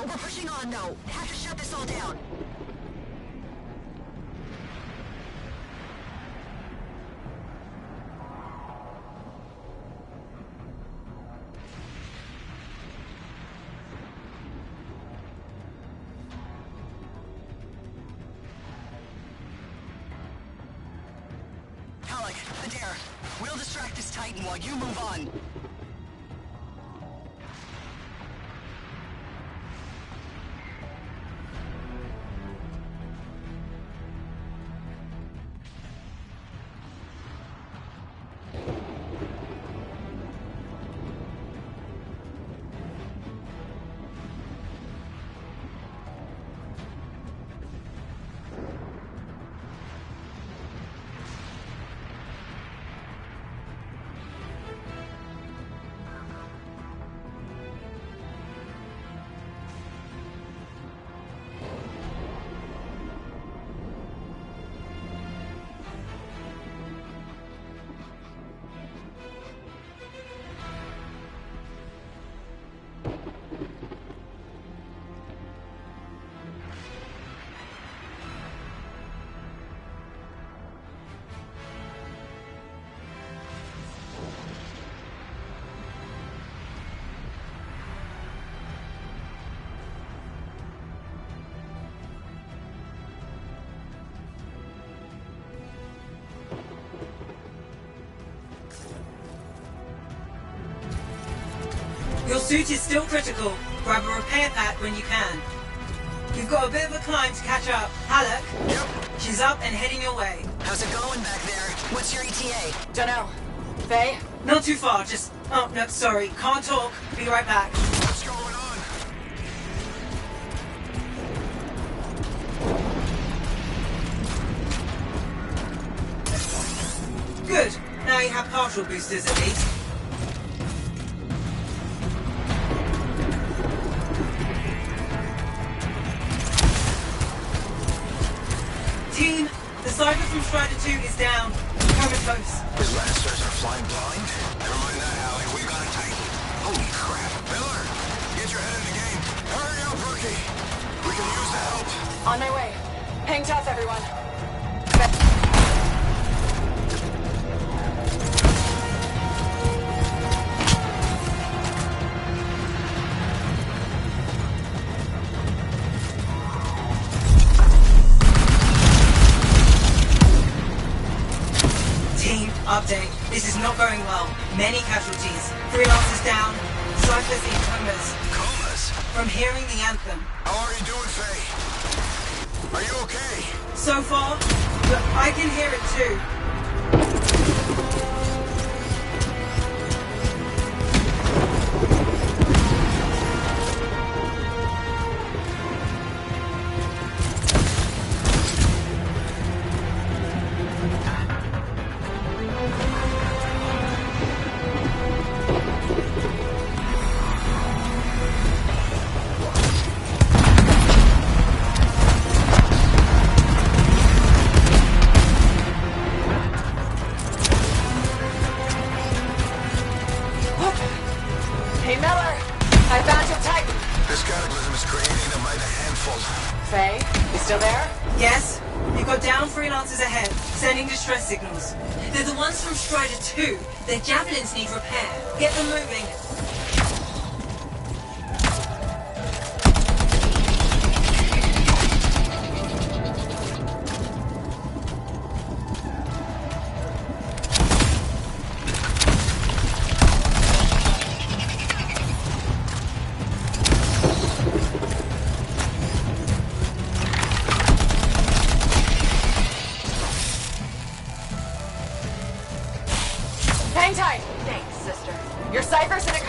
We're pushing on, though. Have to shut this all down. Adair, we'll distract this Titan while you move on. Your suit is still critical. Grab a repair pack when you can. You've got a bit of a climb to catch up. Halleck? Yep. She's up and heading your way. How's it going back there? What's your ETA? Dunno. Faye? Not too far, just... Oh, no, sorry. Can't talk. Be right back. What's going on? Good. Now you have partial boosters at least. Team, the Cypher from Strider 2 is down. Coming close. His Lancers are flying blind? Never mind that, Allie. We got a Titan. Holy crap. Miller, get your head in the game. Hurry up, rookie. We can use the help. On my way. Hang tough, everyone. Update. This is not going well. Many casualties. Freelancers down. Cyphers in comas. Comas? From hearing the Anthem. How are you doing, Faye? Are you okay? So far, but I can hear it too. Hey, Miller! I found your Titan! This cataclysm is creating them by the handful. Faye, you still there? Yes? You've got down freelancers ahead, sending distress signals. They're the ones from Strider 2. Their javelins need repair. Get them moving. Hang tight! Thanks, sister. Your Cypher's in a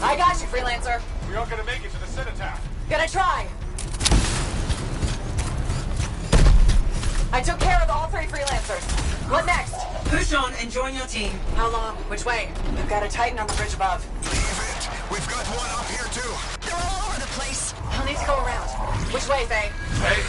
I got you, freelancer. We aren't gonna make it to the cenotaph. Gonna try. I took care of all 3 freelancers. What next? Push on and join your team. How long? Which way? We've got a Titan on the bridge above. Leave it. We've got one up here, too. They're all over the place. I'll need to go around. Which way, Faye? Hey.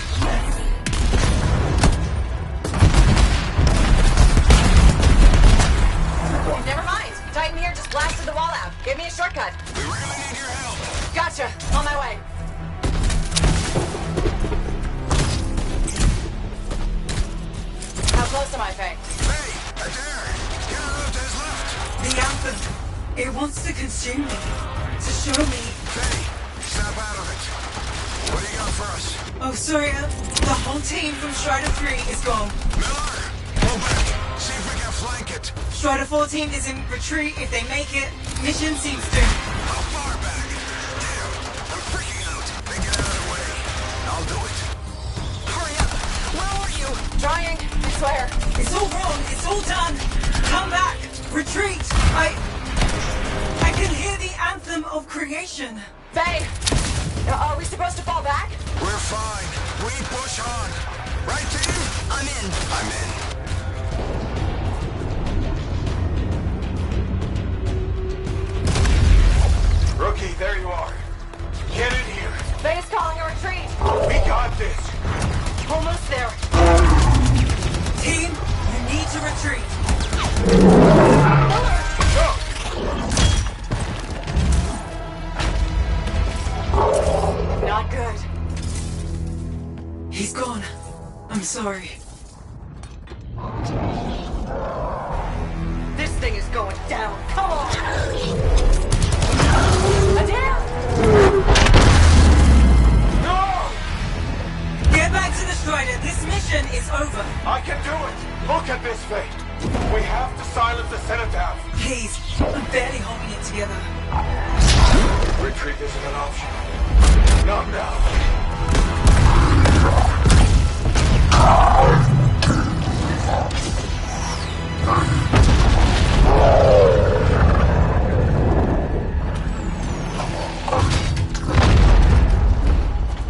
Never mind. Titan here just blasted the wall out. Give me a shortcut. We really need your help. Gotcha. On my way. How close am I, Faye? Hey, Adair. Get around to his left. The Anthem. It wants to consume me. To show me. Hey, snap out of it. What do you got for us? Oh, sorry. The whole team from Strider 3 is gone. Miller, pull back. See if we can flank it. Strider 14 is in retreat. If they make it, mission seems doomed. How far back? Damn, I'm freaking out. Then get out of the way. I'll do it. Hurry up. Where are you? Trying. I swear. It's all wrong. It's all done. Come back. Retreat. I can hear the anthem of creation. Faye! Are we supposed to fall back? We're fine. We push on. Right, team? I'm in. I'm in. Rookie, there you are. Get in here. Faye's calling a retreat. We got this. Almost there. Team, you need to retreat. Go. Not good. He's gone. I'm sorry. This thing is going down. Come on! Adair! No! Get back to the Strider. This mission is over. I can do it. Look at this, Faye. We have to silence the cenotaph. Please, I'm barely holding it together. Retreat isn't an option. Not now.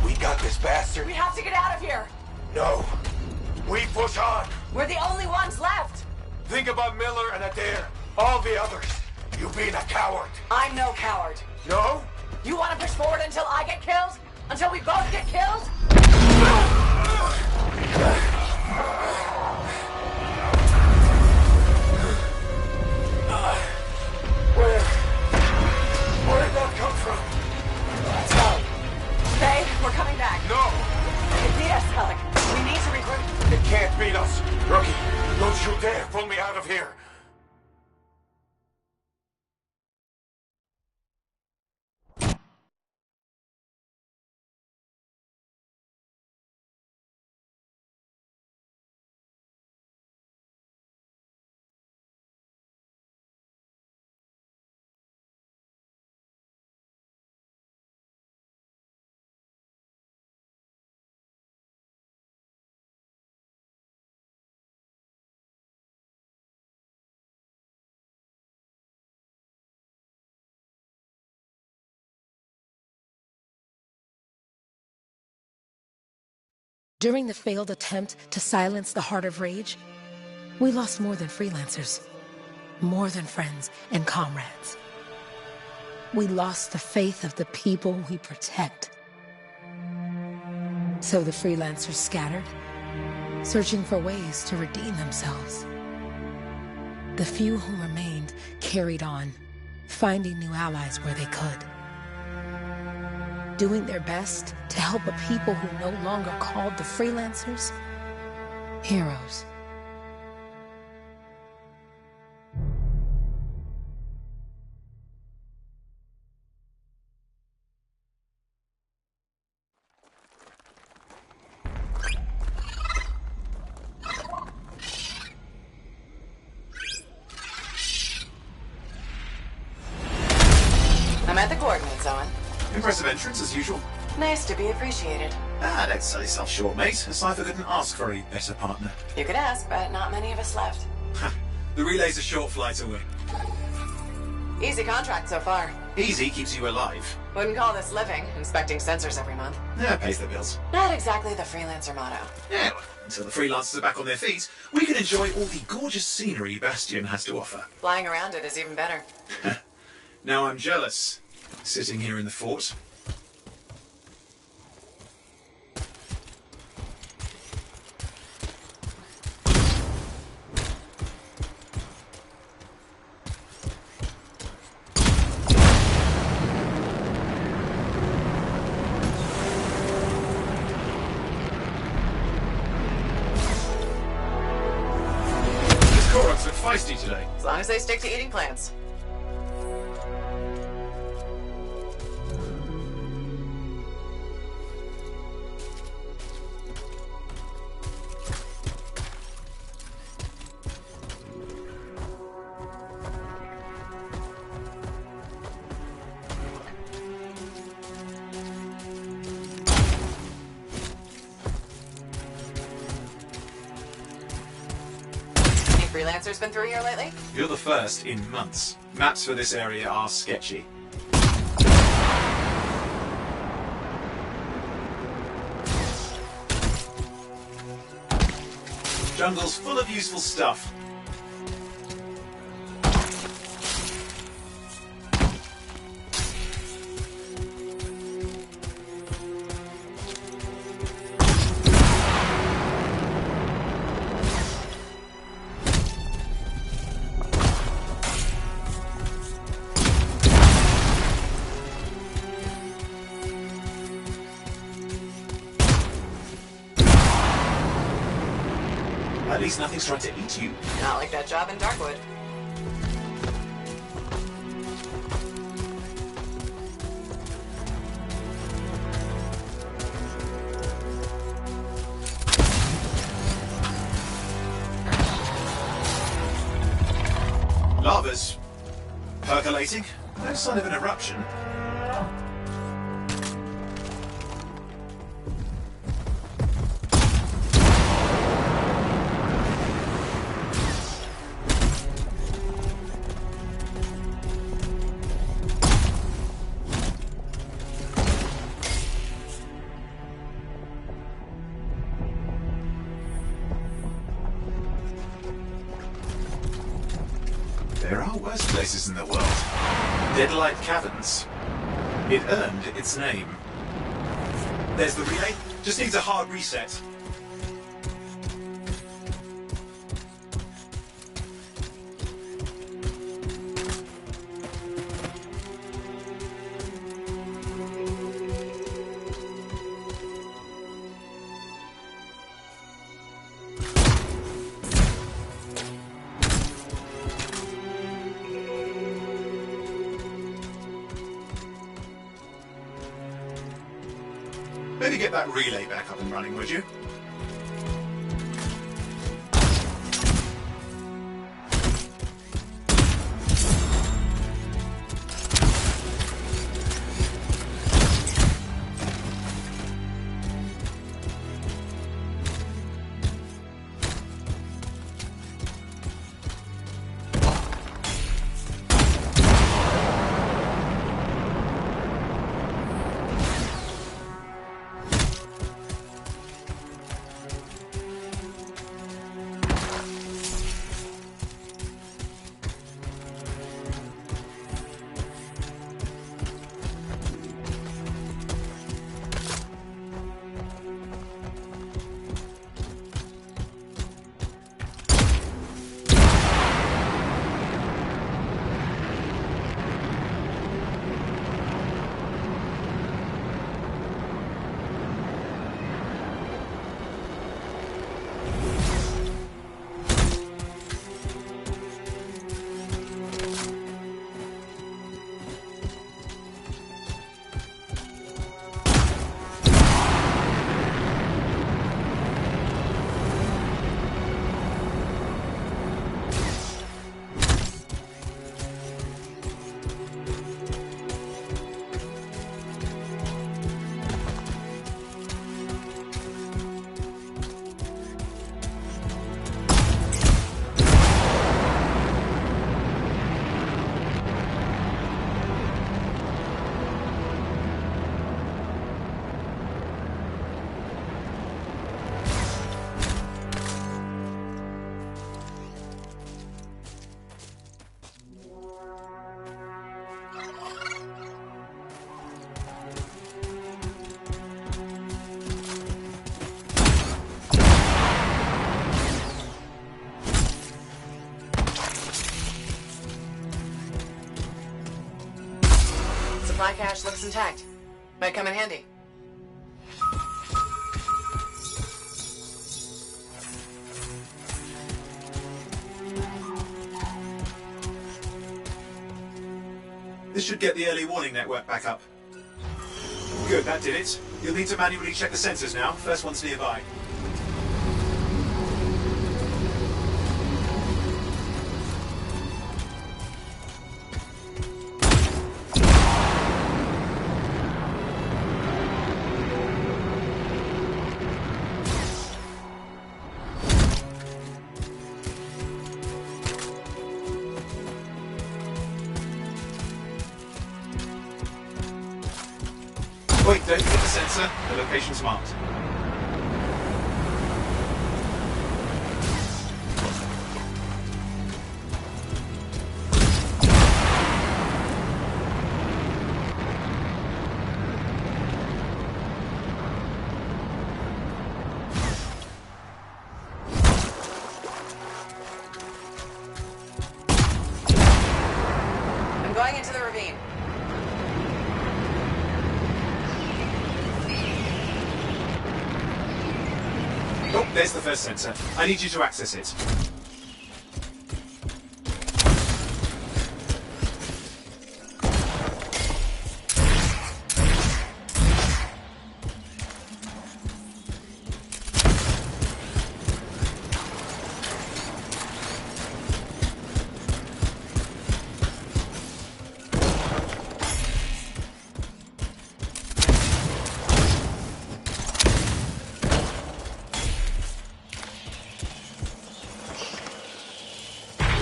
We got this bastard. We have to get out of here. No. We push on. We're the only ones left. Think about Miller and Adair. All the others. You being a coward. I'm no coward. No? You want to push forward until I get killed? Until we both get killed? Where did that come from? Let's go. Faye, we're coming back. No! They beat us, Alec. We need to regroup. It can't beat us. Rookie, don't you dare pull me out of here. During the failed attempt to silence the Heart of Rage, we lost more than freelancers, more than friends and comrades. We lost the faith of the people we protect. So the freelancers scattered, searching for ways to redeem themselves. The few who remained carried on, finding new allies where they could. Doing their best to help a people who no longer called the freelancers heroes. I'm at the coordinates, Owen. Impressive entrance, as usual. Nice to be appreciated. Don't sell yourself short, mate. Cypher couldn't ask for a better partner. You could ask, but not many of us left. The relay's a short flight away. Easy contract so far. Easy keeps you alive. Wouldn't call this living, inspecting sensors every month. Yeah, pays the bills. Not exactly the freelancer motto. Yeah, until the freelancers are back on their feet, we can enjoy all the gorgeous scenery Bastion has to offer. Flying around it is even better. Now I'm jealous, sitting here in the fort. Koroks look feisty today. As long as they stick to eating plants. Freelancers been through here lately? You're the first in months. Maps for this area are sketchy. Jungle's full of useful stuff. At least nothing's trying to eat you. Not like that job in Darkwood. Lava's percolating. No sign of an eruption. There are worse places in the world. Deadlight Caverns. It earned its name. There's the relay. Just needs a hard reset. Maybe get that relay back up and running, would you? Supply cache looks intact. Might come in handy. This should get the early warning network back up. Good, that did it. You'll need to manually check the sensors now. First one's nearby. Wait, don't hit the sensor. The location's marked. I'm going into the ravine. Oh, there's the first sensor. I need you to access it.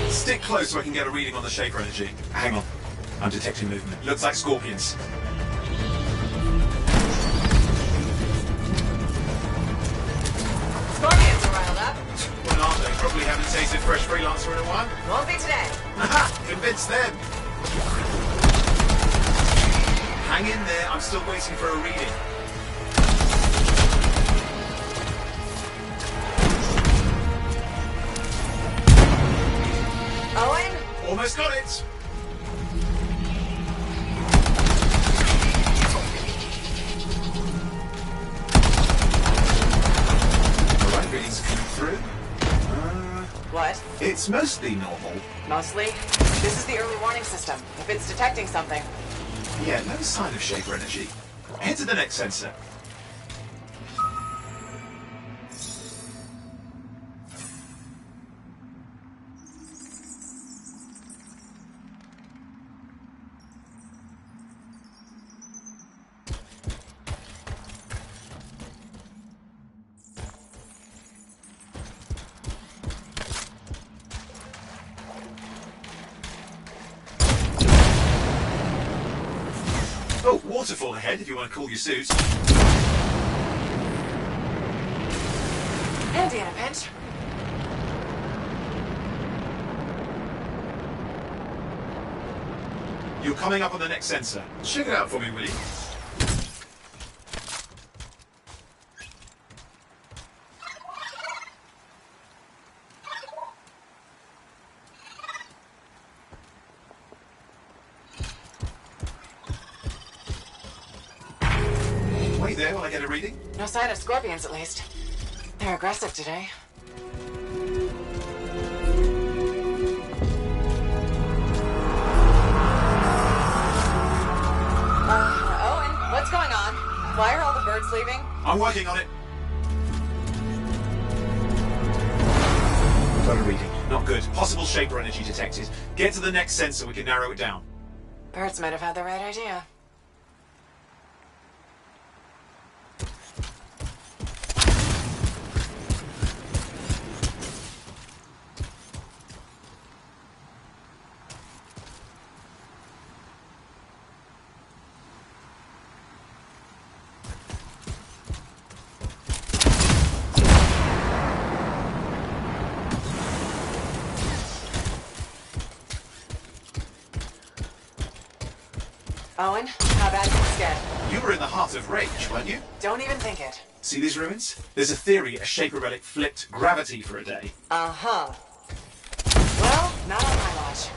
Stick close so I can get a reading on the shaper energy. Hang on. I'm detecting movement. Looks like scorpions. Scorpions are riled up. Well, aren't they? Probably haven't tasted fresh freelancer in a while. Won't be today. Aha! Convince them! Hang in there. I'm still waiting for a reading. Owen? Almost got it! Alright, readings coming through. What? It's mostly normal. Mostly? This is the early warning system. If it's detecting something. Yeah, no sign of shaper energy. Head to the next sensor. Oh, waterfall ahead if you want to cool your suit. Handy in a pinch. You're coming up on the next sensor. Check it out for me, will you? Wait there while I get a reading. No sign of scorpions, at least. They're aggressive today. Owen, what's going on? Why are all the birds leaving? I'm working on it. Got a reading. Not good. Possible shaper energy detected. Get to the next sensor, we can narrow it down. Birds might have had the right idea. Owen, how bad can this get? You were in the heart of rage, weren't you? Don't even think it. See these ruins? There's a theory a shaper relic flipped gravity for a day. Uh-huh. Well, not on my watch.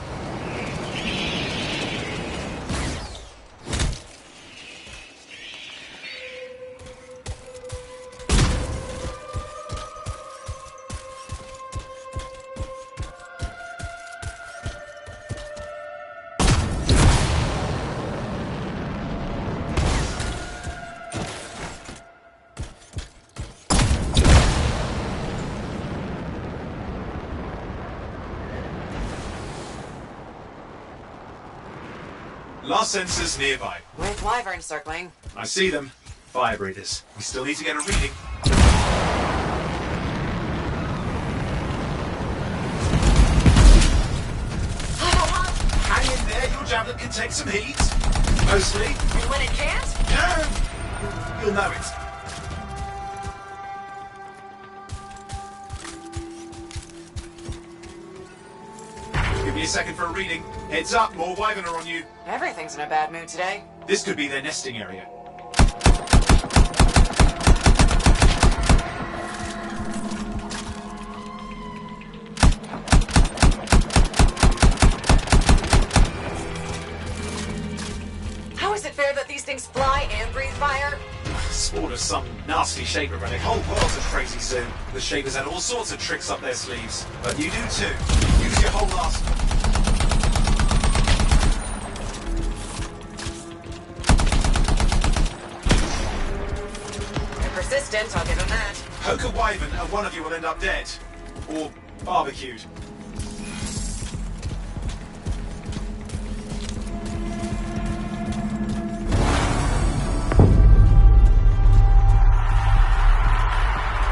Last sensors nearby. With wyverns circling. I see them. Fire breathers. We still need to get a reading. Hang in there, your javelin can take some heat. Mostly. And when it can't? No! You'll know it. Give me a second for a reading. Heads up, more wyvern are on you. Everything's in a bad mood today. This could be their nesting area. How is it fair that these things fly and breathe fire? Spawn of some nasty shaper relic. Whole world's a crazy zoo. The shapers had all sorts of tricks up their sleeves. But you do too. Use your whole arsenal. They're persistent, I'll give them that. Poke a wyvern and one of you will end up dead. Or barbecued.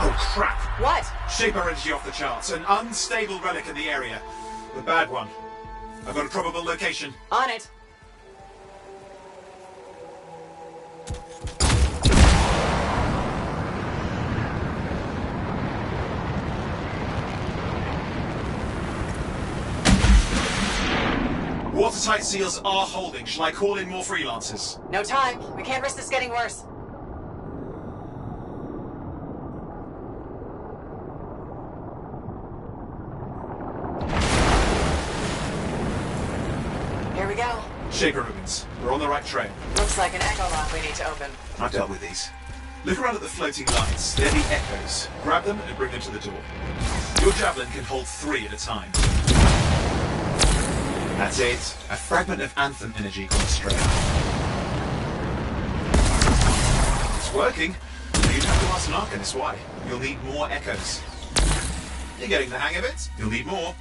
Oh crap! What? Shaper energy off the charts. An unstable relic in the area. The bad one. I've got a probable location. On it. Watertight seals are holding. Shall I call in more freelancers? No time. We can't risk this getting worse. Here we go. Shaper ruins. We're on the right trail. Looks like an echo lock we need to open. I've dealt with these. Look around at the floating lights. They're the echoes. Grab them and bring them to the door. Your javelin can hold 3 at a time. That's it. A fragment of Anthem energy gone astray. It's working. You'd have to ask an Arcanist why. You'll need more echoes. You're getting the hang of it. You'll need more.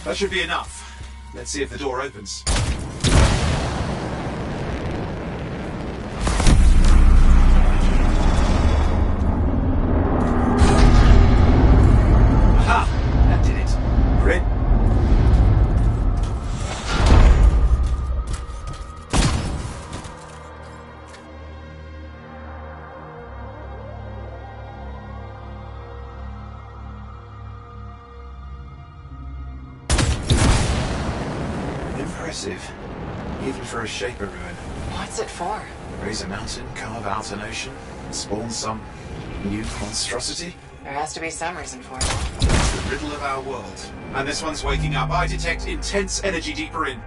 That should be enough. Let's see if the door opens. Aha! That did it. We're in. Impressive. Even for a shaper ruin. What's it for? Raise a mountain, carve out an ocean, spawn some new monstrosity? There has to be some reason for it. It's the riddle of our world. And this one's waking up. I detect intense energy deeper in.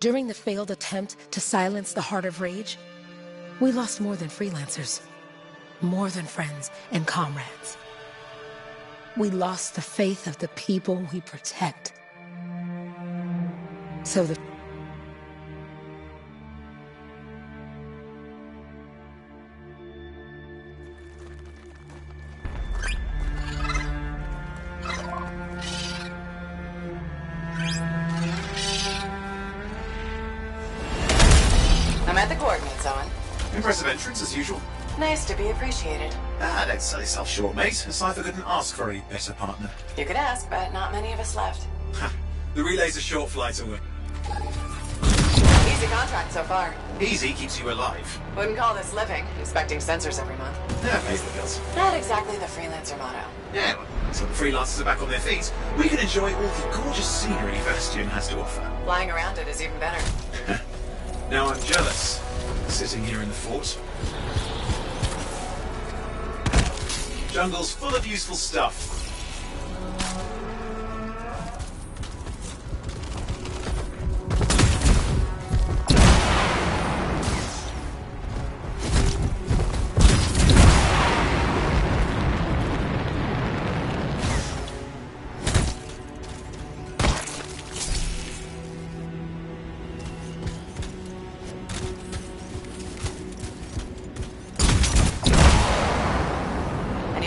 During the failed attempt to silence the Heart of Rage, we lost more than freelancers, more than friends and comrades. We lost the faith of the people we protect. So the I'm at the coordinates, Owen. Impressive entrance as usual. Nice to be appreciated. Don't sell yourself short, mate. A cipher couldn't ask for a better partner. You could ask, but not many of us left. Ha. The relay's a short flight away. Easy contract so far. Easy keeps you alive. Wouldn't call this living, inspecting sensors every month. Yeah, pays the bills. Not exactly the freelancer motto. Yeah, well, so the freelancers are back on their feet. We can enjoy all the gorgeous scenery Bastion has to offer. Flying around it is even better. Now I'm jealous, sitting here in the fort. Jungle's full of useful stuff.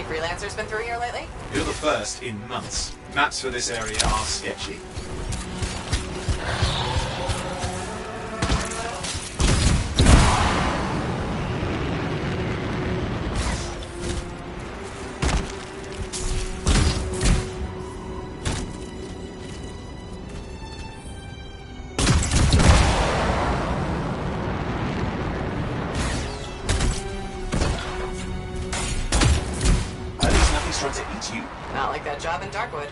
Freelancers been through here lately? You're the first in months. Maps for this area are sketchy. Trying to eat you. Not like that job in Darkwood.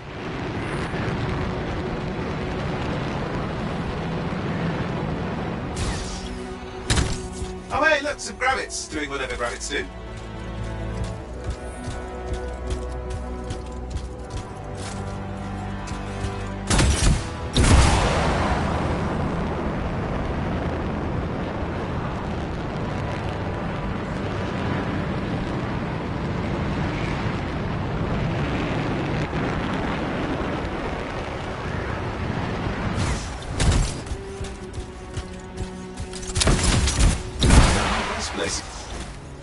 Oh hey, look, some grabbits doing whatever grabbits do.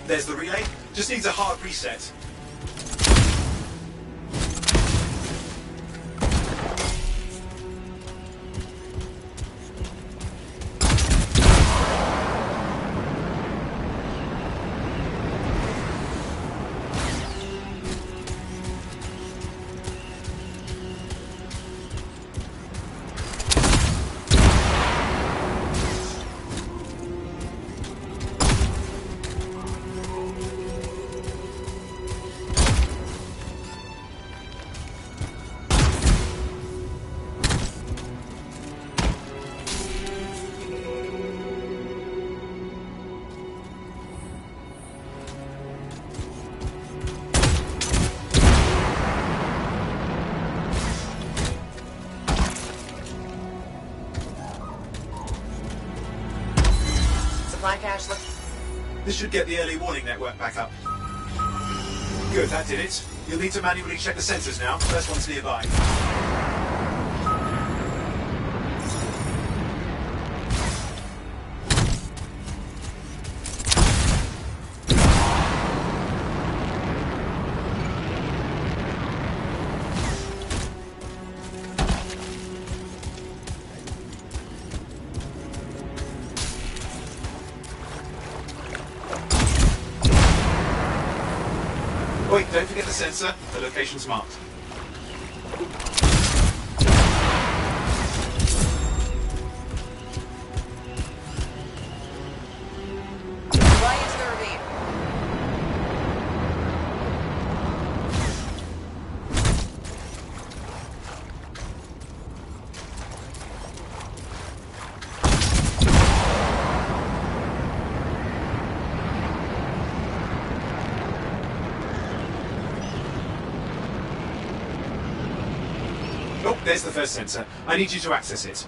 There's the relay. Just needs a hard reset. Supply cache look. This should get the early warning network back up. Good, that did it. You'll need to manually check the sensors now. First one's nearby. Wait, don't forget the sensor. The location's marked. Fly into the ravine. Oh, there's the first sensor. I need you to access it.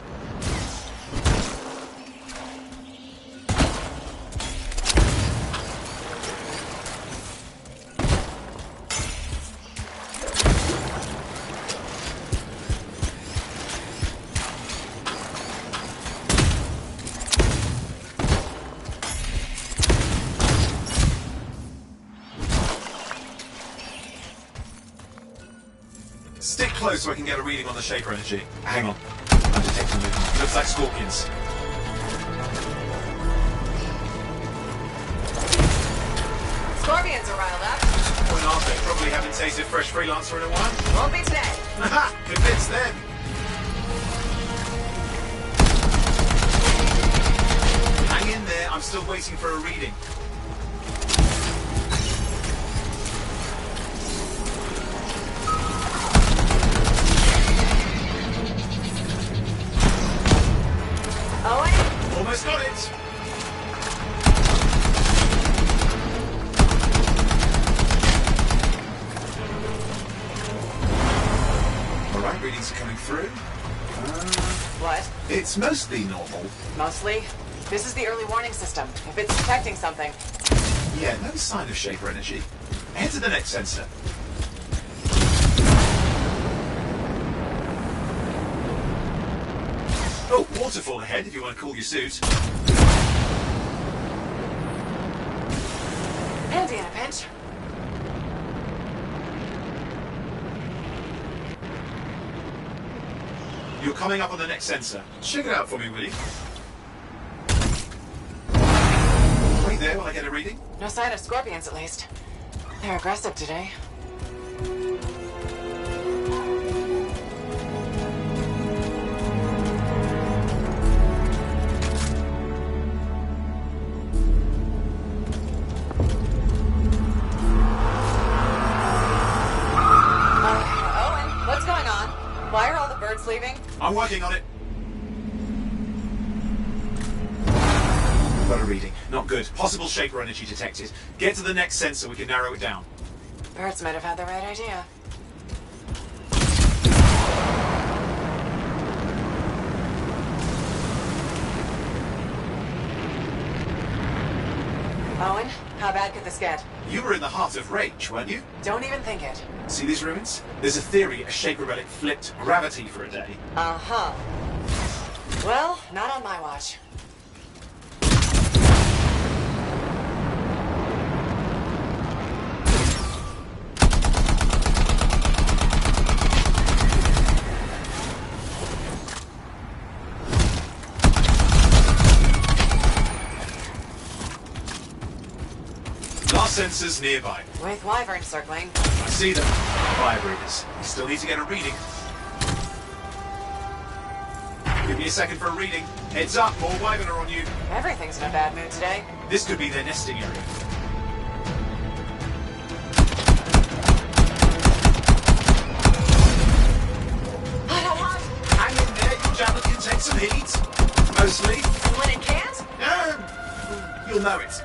close so I can get a reading on the Shaper energy. Hang on. I'm detecting movement. Looks like scorpions. Scorpions are riled up. Point aren't they? Probably haven't tasted fresh freelancer in a while. Won't be today. Aha! Convinced them. Hang in there. I'm still waiting for a reading. Owen? Almost got it. All right, readings are coming through. What? It's mostly normal. Mostly. This is the early warning system. If it's detecting something. Yeah, no sign of Shaper energy. Head to the next sensor. Oh, waterfall ahead if you want to cool your suit. Handy in a pinch. You're coming up on the next sensor. Check it out for me, will you? Wait there while I get a reading. No sign of scorpions, at least. They're aggressive today. Owen, what's going on? Why are all the birds leaving? I'm working on it. Got a reading. Not good. Possible Shaper energy detected. Get to the next sensor, we can narrow it down. Birds might have had the right idea. Owen, how bad could this get? You were in the heart of Rage, weren't you? Don't even think it. See these ruins? There's a theory a Shaper relic flipped gravity for a day. Uh-huh. Well, not on my watch. Last sensors nearby. With wyverns circling. I see them. Fire breathers. You still need to get a reading. Give me a second for a reading. Heads up, more wyvern are on you. Everything's in a bad mood today. This could be their nesting area. Hang in there, your javelin can take some heat. Mostly. When it can't? You'll know it.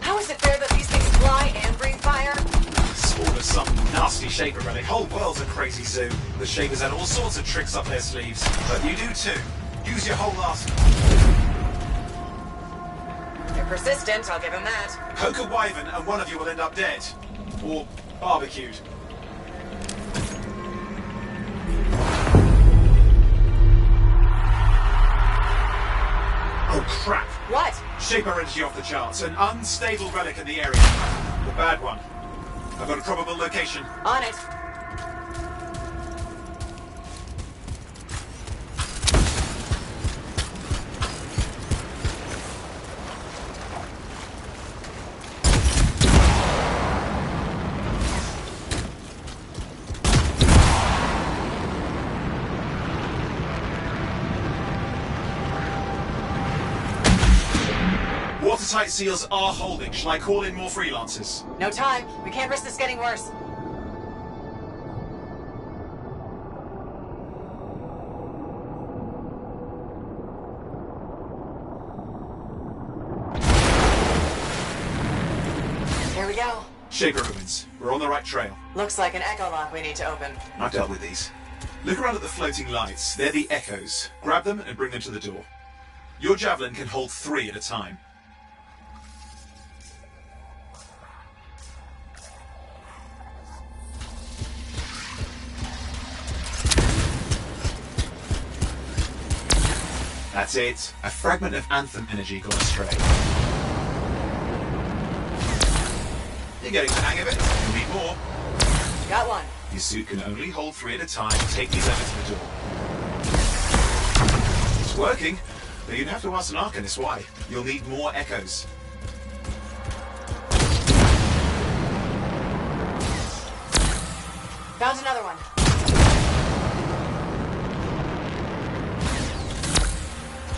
How is it fair that these things fly and breathe fire? Spawn of some nasty Shaper relic. Whole world's a crazy zoo. The Shapers had all sorts of tricks up their sleeves. But you do too. Use your whole arsenal. They're persistent, I'll give them that. Poke a wyvern and one of you will end up dead. Or barbecued. Oh crap! What? Shaper energy off the charts. An unstable relic in the area. The bad one. I've got a probable location. On it. Watertight seals are holding. Shall I call in more freelancers? No time. We can't risk this getting worse. Here we go. Shaper ruins. We're on the right trail. Looks like an echo lock we need to open. I've dealt with these. Look around at the floating lights. They're the echoes. Grab them and bring them to the door. Your javelin can hold 3 at a time. That's it. A fragment of Anthem energy gone astray. You're getting the hang of it. You need more. Got one. Your suit can only hold 3 at a time. Take these over to the door. It's working, but you'd have to ask an Arcanist why. You'll need more echoes. Found another one.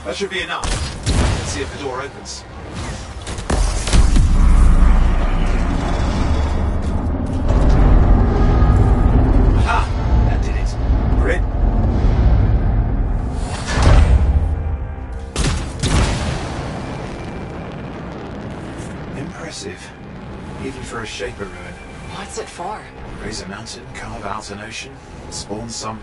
That should be enough. Let's see if the door opens. Aha! That did it. We're in. Impressive. Even for a Shaper ruin. What's it for? Raise a mountain, carve out an ocean, spawn some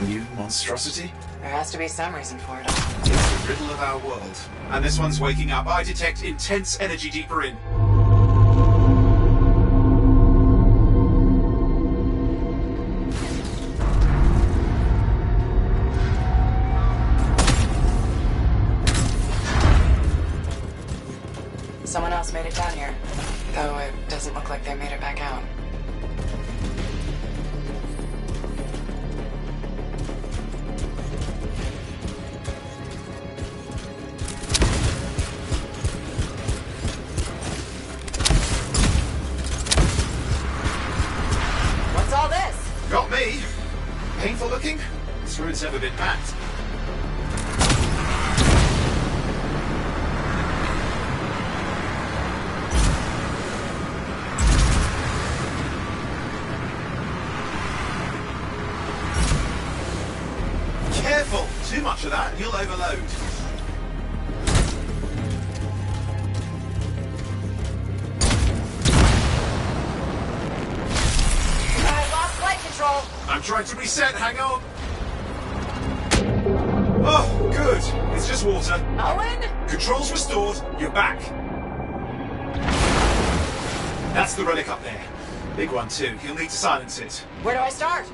new monstrosity? There has to be some reason for it. It's the riddle of our world. And this one's waking up. I detect intense energy deeper in. Someone else made it down here. Though it doesn't look like they made it back out. What's all this? Got me. Painful looking? This ruin's never been packed. Careful! Too much of that and you'll overload. I lost flight control. I'm trying to reset, hang on. Oh, good. It's just water. Owen? Controls restored, you're back. That's the relic up there. Big one too, you'll need to silence it. Where do I start?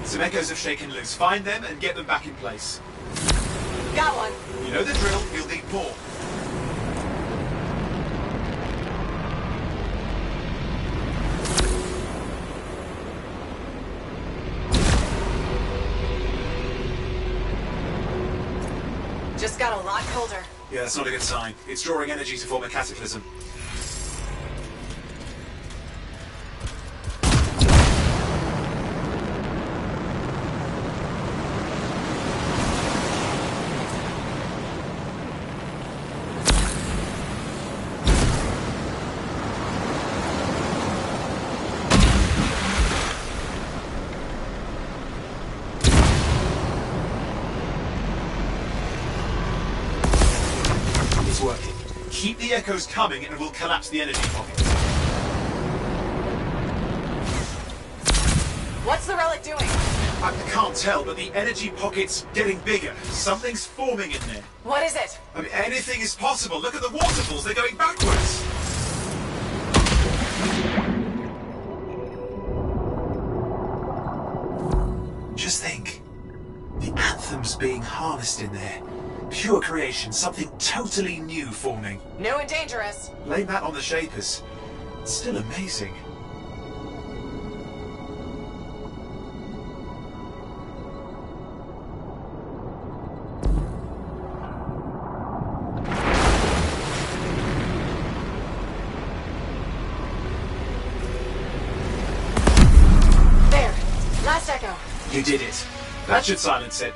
Some echoes have shaken loose. Find them and get them back in place. Got one. You know the drill, you'll need more. Just got a lot colder. Yeah, that's not a good sign. It's drawing energy to form a cataclysm. It's working. Keep the echoes coming and we'll collapse the energy pocket. What's the relic doing? I can't tell, but the energy pocket's getting bigger. Something's forming in there. What is it? I mean, anything is possible. Look at the waterfalls, they're going backwards. Just think. The Anthem's being harnessed in there. Pure creation, something totally new forming. New and dangerous. Blame that on the Shapers. It's still amazing. There. Last echo. You did it. That should silence it.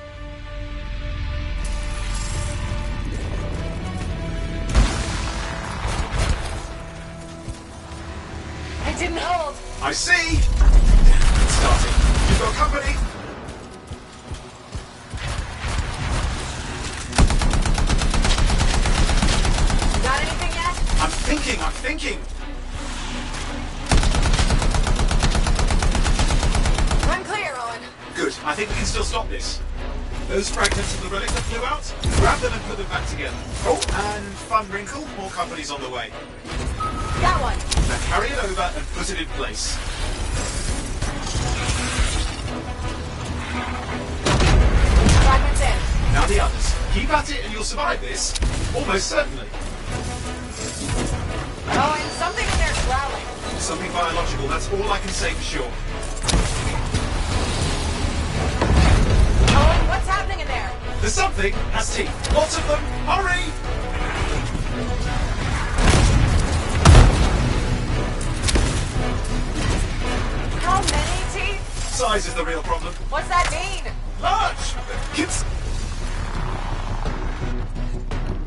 It didn't hold. I see! It's starting. You've got company! Got anything yet? I'm thinking! I'm clear, Owen. Good, I think we can still stop this. Those fragments of the relic that flew out, grab them and put them back together. Oh, and fun wrinkle, more company's on the way. Got one. Now carry it over and put it in place. Fragments in. Now the others. Keep at it and you'll survive this. Almost certainly. Owen, something in there's growling. So Something biological, that's all I can say for sure. Oh, what's happening in there? The something has teeth. Lots of them. Hurry! How many teeth? Size is the real problem. What's that mean? Large! Kids.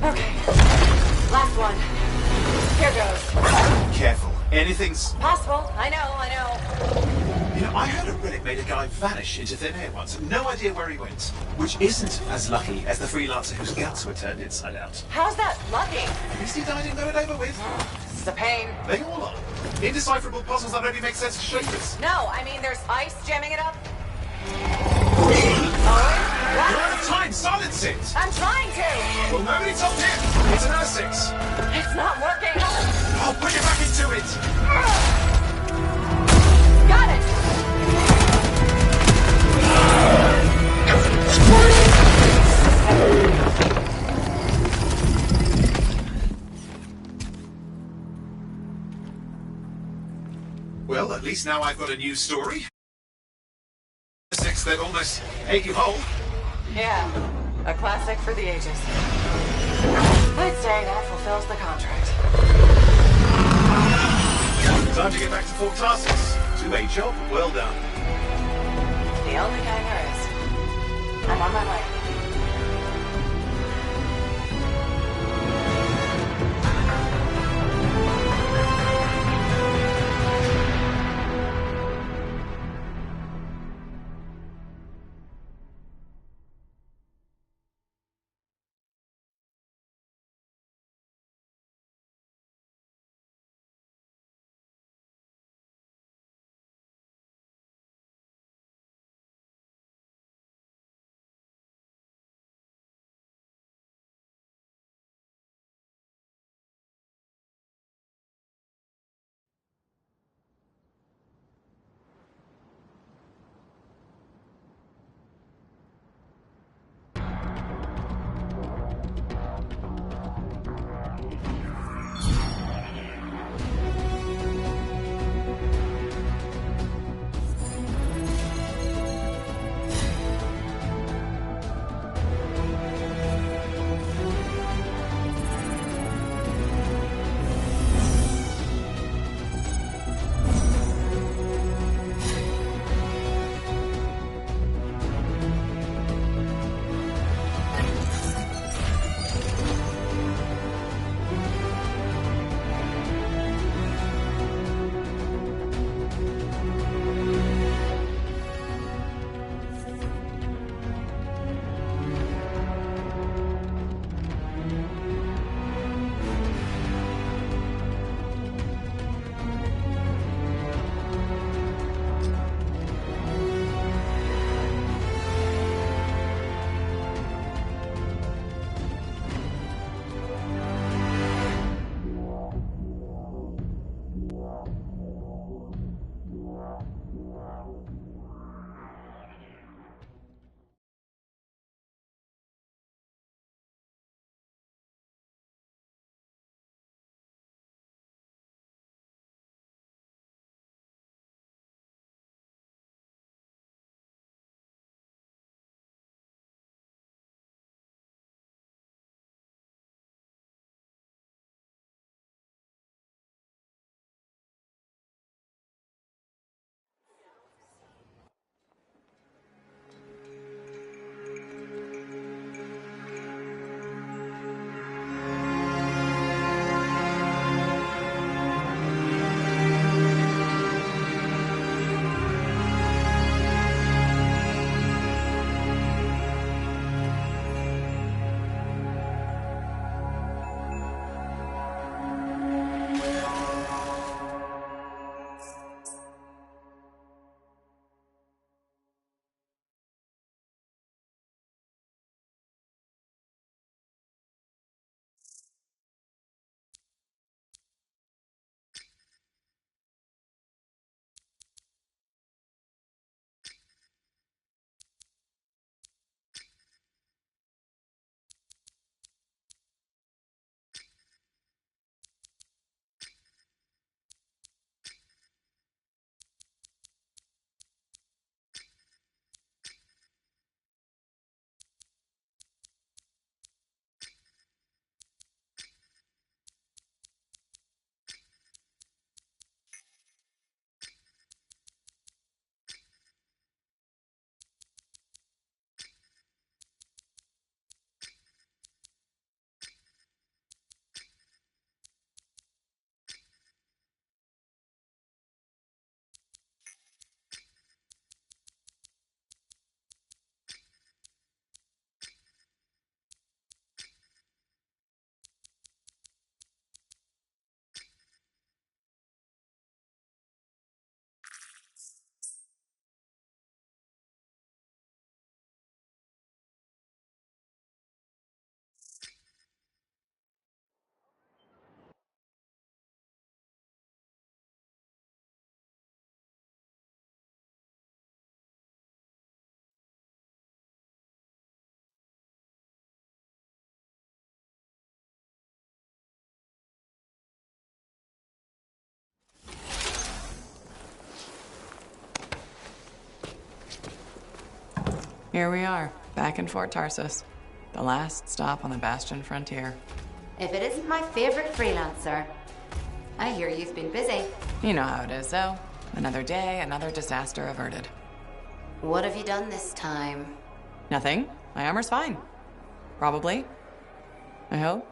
Okay. Last one. Here goes. Careful. Anything's... Possible. I know. You know, I heard a relic made a guy vanish into thin air once. No idea where he went. Which isn't as lucky as the freelancer whose guts were turned inside out. How's that lucky? At least he died and got it over with. This is a pain. They all are. Indecipherable puzzles that only make sense to shapers. No, I mean there's ice jamming it up. You're What? out of time! Silence it! I'm trying to. Well, nobody told him! It's an R6! It's not working. I'll put you back into it! Got it. Well, at least now I've got a new story. Six that almost ate you whole. Yeah, a classic for the ages. I'd say that fulfills the contract. Time to get back to Fort Tarsus. Two-way job, well done. The only kind there is. I'm on my way. Here we are, back in Fort Tarsus. The last stop on the Bastion frontier. If it isn't my favorite freelancer. I hear you've been busy. You know how it is, though. Another day, another disaster averted. What have you done this time? Nothing. My armor's fine. Probably. I hope.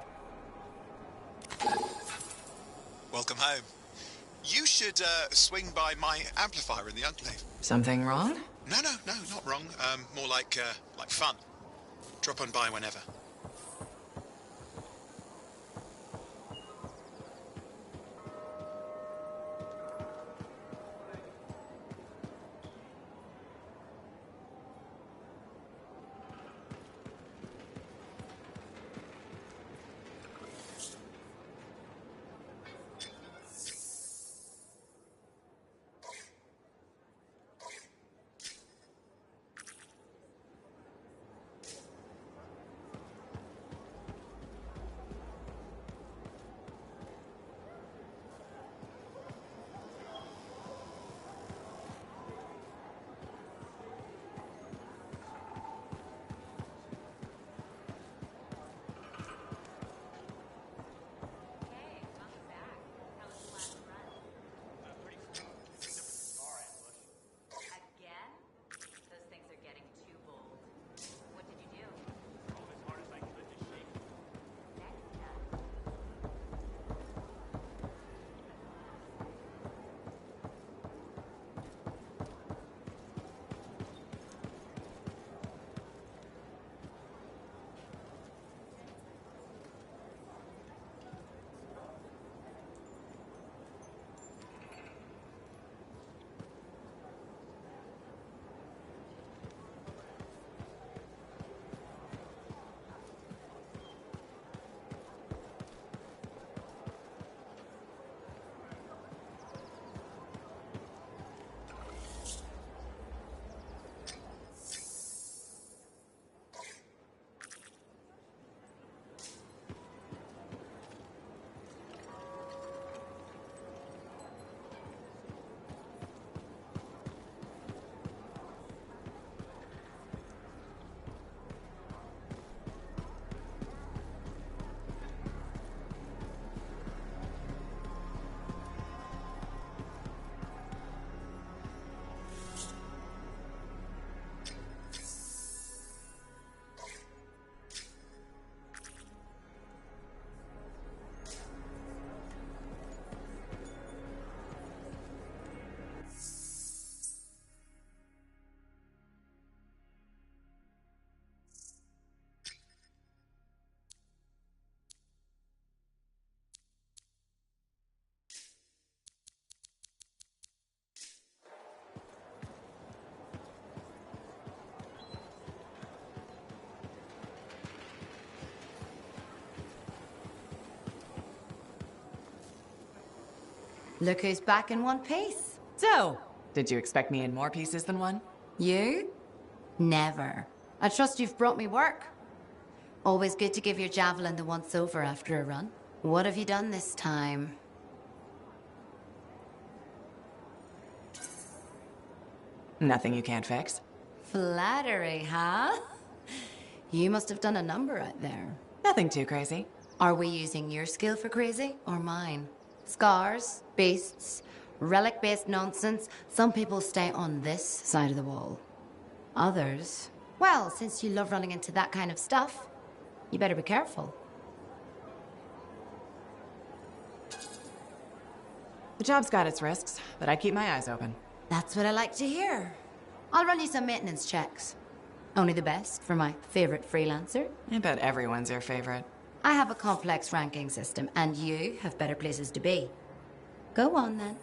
Welcome home. You should swing by my amplifier in the Enclave. Something wrong? No, not wrong. More like fun. Drop on by whenever. Look who's back in one piece. So, did you expect me in more pieces than one? You? Never. I trust you've brought me work. Always good to give your javelin the once-over after a run. What have you done this time? Nothing you can't fix. Flattery, huh? You must have done a number out there. Nothing too crazy. Are we using your skill for crazy or mine? Scars, beasts, relic-based nonsense. Some people stay on this side of the wall. Others, well, since you love running into that kind of stuff, you better be careful. The job's got its risks, but I keep my eyes open. That's what I like to hear. I'll run you some maintenance checks. Only the best for my favorite freelancer. I bet everyone's your favorite. I have a complex ranking system, and you have better places to be. Go on, then.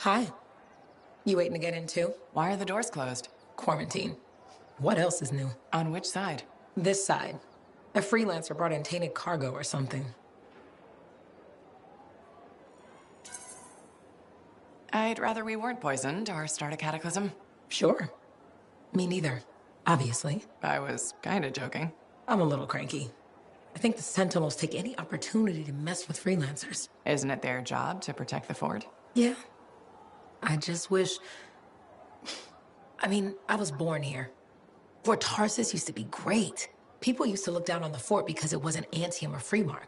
Hi. You waiting to get in too? Why are the doors closed? Quarantine. What else is new? On which side? This side. A freelancer brought in tainted cargo or something. I'd rather we weren't poisoned or start a cataclysm. Sure. Me neither. Obviously. I was kinda joking. I'm a little cranky. I think the Sentinels take any opportunity to mess with freelancers. Isn't it their job to protect the fort? Yeah. I just wish... I mean, I was born here. Fort Tarsis used to be great. People used to look down on the fort because it wasn't Anthem or Freemark.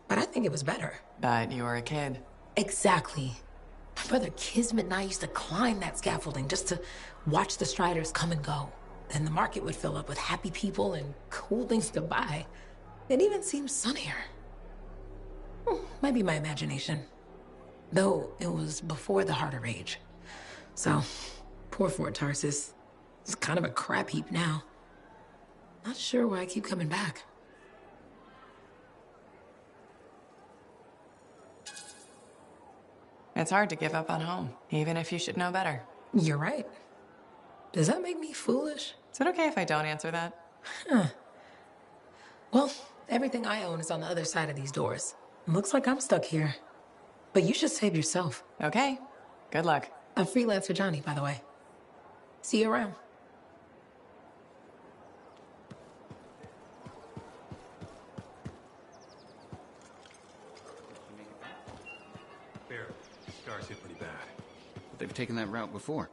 But I think it was better. But you were a kid. Exactly. My brother Kismet and I used to climb that scaffolding just to watch the Striders come and go. Then the market would fill up with happy people and cool things to buy. It even seemed sunnier. Might be my imagination. Though it was before the Heart of Rage. So, poor Fort Tarsis. It's kind of a crap heap now. Not sure why I keep coming back. It's hard to give up on home, even if you should know better. You're right. Does that make me foolish? Is it okay if I don't answer that? Well, everything I own is on the other side of these doors. Looks like I'm stuck here. But you should save yourself. Okay. Good luck. I'm freelancer Johnny, by the way. See you around. Fair. Scar's hit pretty bad. But they've taken that route before.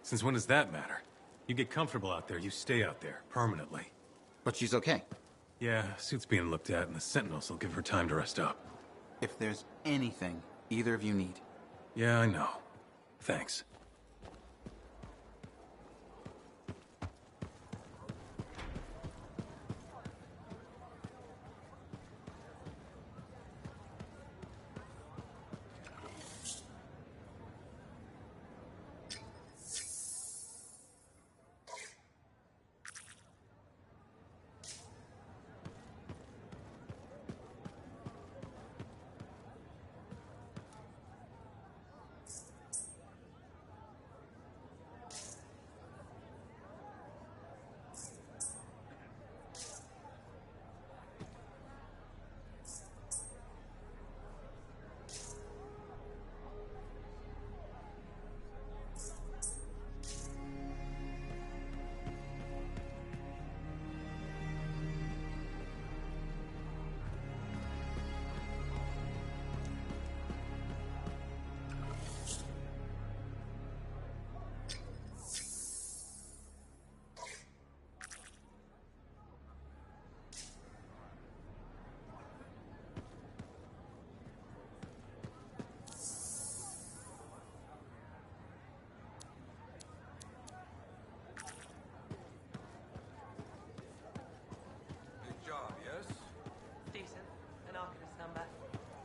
Since when does that matter? You get comfortable out there, you stay out there, permanently. But she's okay. Yeah, suit's being looked at, and the Sentinels will give her time to rest up. If there's anything either of you need. Yeah, I know. Thanks.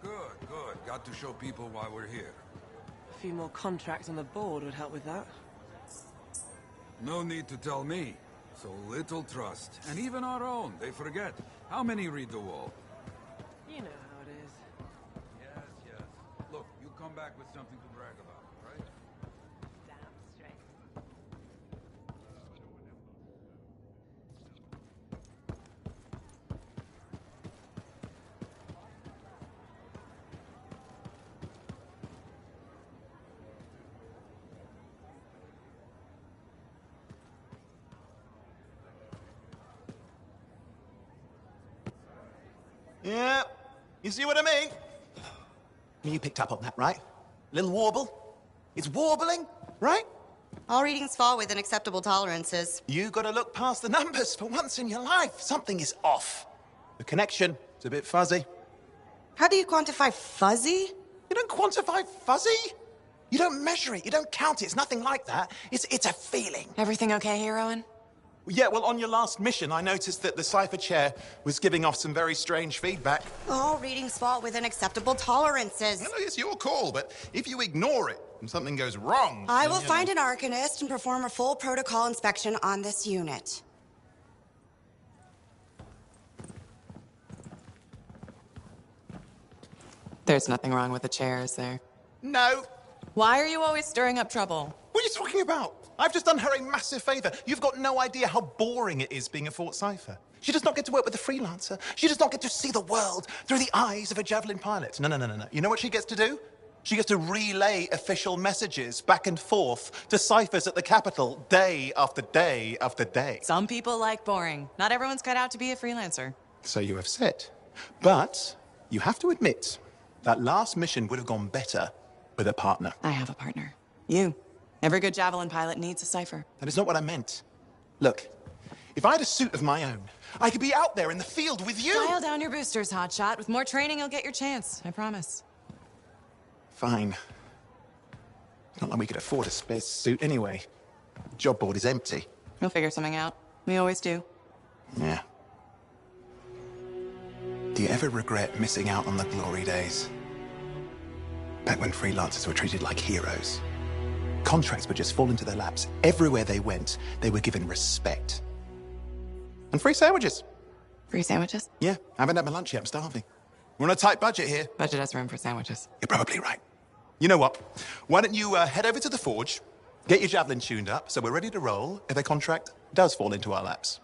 Good. Got to show people why we're here. A few more contracts on the board would help with that. No need to tell me. So little trust. And even our own, they forget. How many read the wall? You know how it is. Yes. Look, you come back with something to brag about, right? Damn straight. Yeah, you see what I mean? You picked up on that, right? Little warble? It's warbling, right? All readings fall within acceptable tolerances. You gotta look past the numbers for once in your life. Something is off. The connection is a bit fuzzy. How do you quantify fuzzy? You don't quantify fuzzy? You don't measure it, you don't count it, it's nothing like that. It's a feeling. Everything okay here, Owen? Yeah, well, on your last mission, I noticed that the Cypher Chair was giving off some very strange feedback. All readings fall within acceptable tolerances. Well, it's your call, but if you ignore it and something goes wrong... I will find an Arcanist and perform a full protocol inspection on this unit. There's nothing wrong with the chair, is there? No. Why are you always stirring up trouble? What are you talking about? I've just done her a massive favor. You've got no idea how boring it is being a Fort Cypher. She does not get to work with a freelancer. She does not get to see the world through the eyes of a Javelin pilot. No. You know what she gets to do? She gets to relay official messages back and forth to ciphers at the Capitol day after day after day. Some people like boring. Not everyone's cut out to be a freelancer. So you have said. But you have to admit, that last mission would have gone better with a partner. I have a partner. You. Every good Javelin pilot needs a cipher. That is not what I meant. Look, if I had a suit of my own, I could be out there in the field with you. Dial down your boosters, hotshot. With more training, you'll get your chance. I promise. Fine. It's not like we could afford a spare suit anyway. Job board is empty. We'll figure something out. We always do. Yeah. Do you ever regret missing out on the glory days? Back when freelancers were treated like heroes. Contracts would just fall into their laps. Everywhere they went, they were given respect. And free sandwiches. Free sandwiches? Yeah, I haven't had my lunch yet. I'm starving. We're on a tight budget here. Budget has room for sandwiches. You're probably right. You know what? Why don't you head over to the forge, get your Javelin tuned up, so we're ready to roll if a contract does fall into our laps.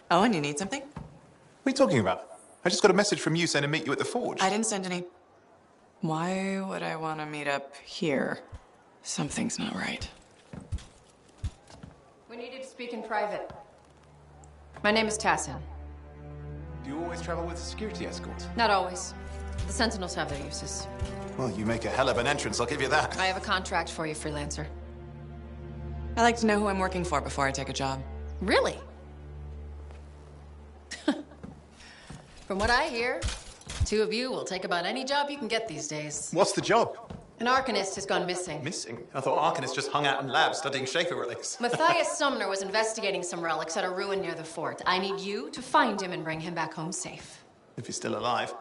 Owen, you need something? What are you talking about? I just got a message from you saying to meet you at the forge. I didn't send any. Why would I want to meet up here? Something's not right. We needed to speak in private. My name is Tassin. Do you always travel with a security escort? Not always. The Sentinels have their uses. Well, you make a hell of an entrance, I'll give you that. I have a contract for you, freelancer. I like to know who I'm working for before I take a job. Really? From what I hear, two of you will take about any job you can get these days. What's the job? An Arcanist has gone missing. Missing? I thought Arcanists just hung out in labs studying Schaefer relics. Matthias Sumner was investigating some relics at a ruin near the fort. I need you to find him and bring him back home safe. If he's still alive.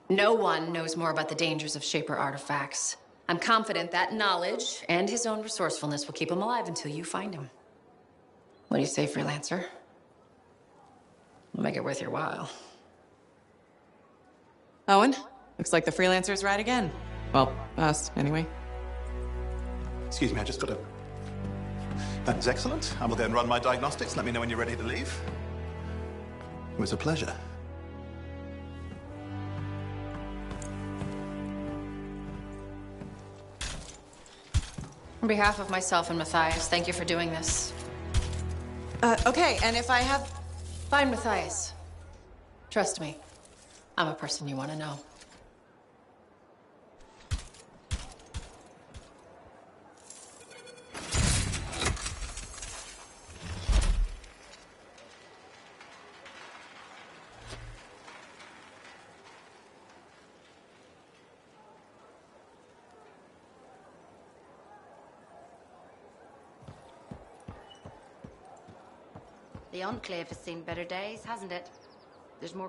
No one knows more about the dangers of Shaper artifacts. I'm confident that knowledge and his own resourcefulness will keep him alive until you find him. What do you say, freelancer? We'll make it worth your while. Owen, looks like the freelancer's right again. Well, us, anyway. Excuse me, I just got to... That is excellent. I will go and run my diagnostics. Let me know when you're ready to leave. It was a pleasure. On behalf of myself and Matthias, thank you for doing this. Okay, and if I have... Fine, Matthias. Trust me, I'm a person you want to know. The Enclave has seen better days, hasn't it? There's more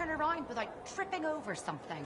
turn around without tripping over something.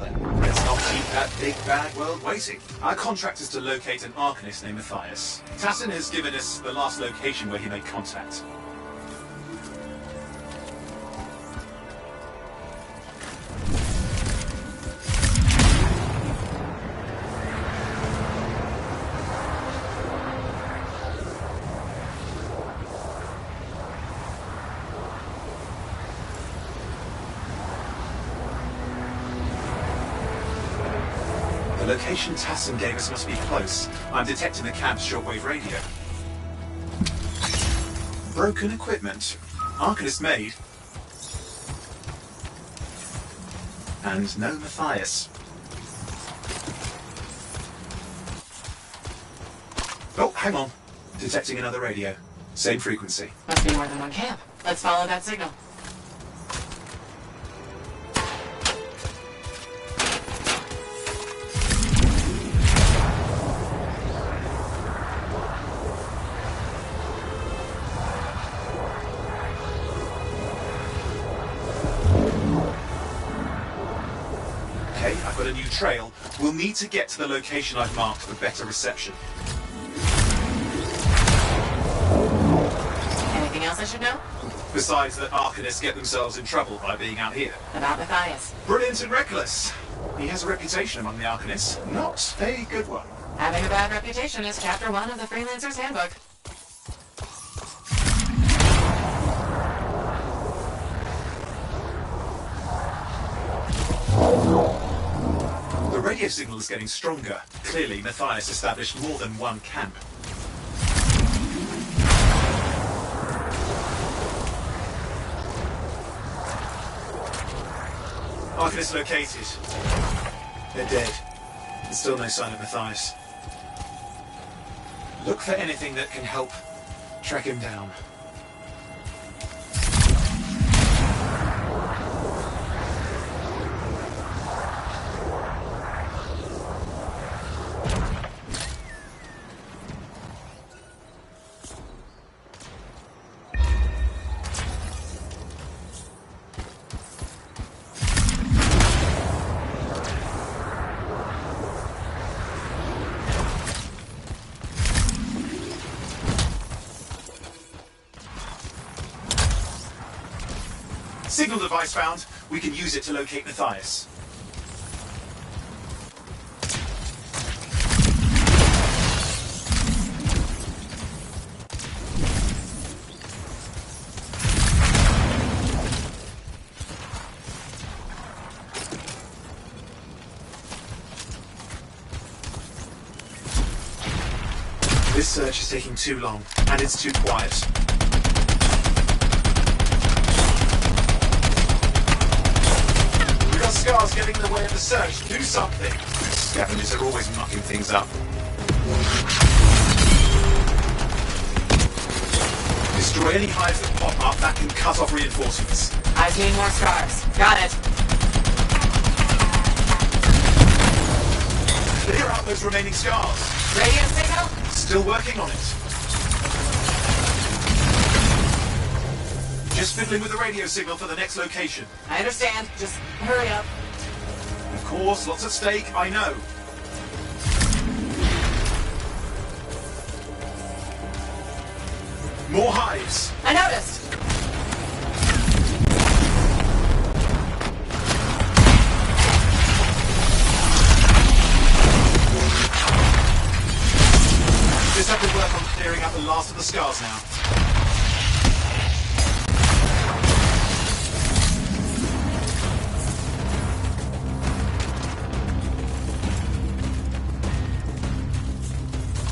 Let's not keep that big bad world waiting. Our contract is to locate an Arcanist named Matthias. Tassin has given us the last location where he made contact. The location Tassin gave us must be close. I'm detecting the cab's shortwave radio. Broken equipment. Arcanist made. And no Matthias. Oh, hang on. Detecting another radio. Same frequency. Must be more than one cab. Let's follow that signal. I've got a new trail. We'll need to get to the location I've marked for better reception. Anything else I should know? Besides that Arcanists get themselves in trouble by being out here. About Matthias. Brilliant and reckless. He has a reputation among the Arcanists. Not a good one. Having a bad reputation is chapter 1 of the Freelancer's Handbook. The radio signal is getting stronger. Clearly, Matthias established more than one camp. Arcanist located. They're dead. There's still no sign of Matthias. Look for anything that can help track him down. Signal device found. We can use it to locate Matthias. This search is taking too long, and it's too quiet. We've got scars getting in the way of the search. Do something. Scavengers are always mucking things up. Destroy any hives that pop up that can cut off reinforcements. I need more scars. Got it. Clear out those remaining scars. Radio signal? Still working on it. Just fiddling with the radio signal for the next location. I understand. Just hurry up. Of course, lots at stake, I know. More hives. I noticed. Just have to work on clearing out the last of the scars now.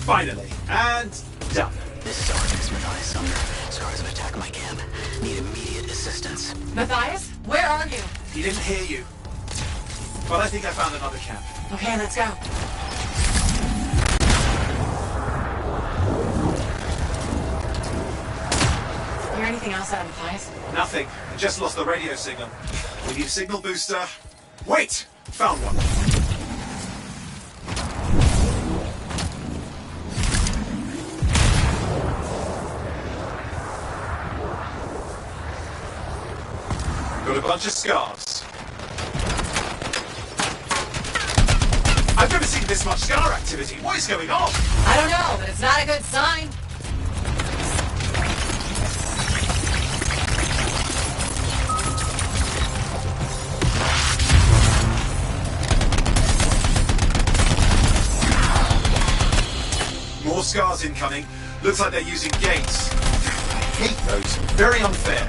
Finally, and done. This is Artemis Matthias under. Scars have attacked my camp. Need immediate assistance. Matthias, where are you? He didn't hear you. But I think I found another camp. Okay, let's go. Hear anything else out of Matthias? Nothing. I just lost the radio signal. We need a signal booster. Wait! Found one. Got a bunch of scars. I've never seen this much scar activity. What is going on? I don't know, but it's not a good sign. More scars incoming. Looks like they're using gates. Hate those. Very unfair.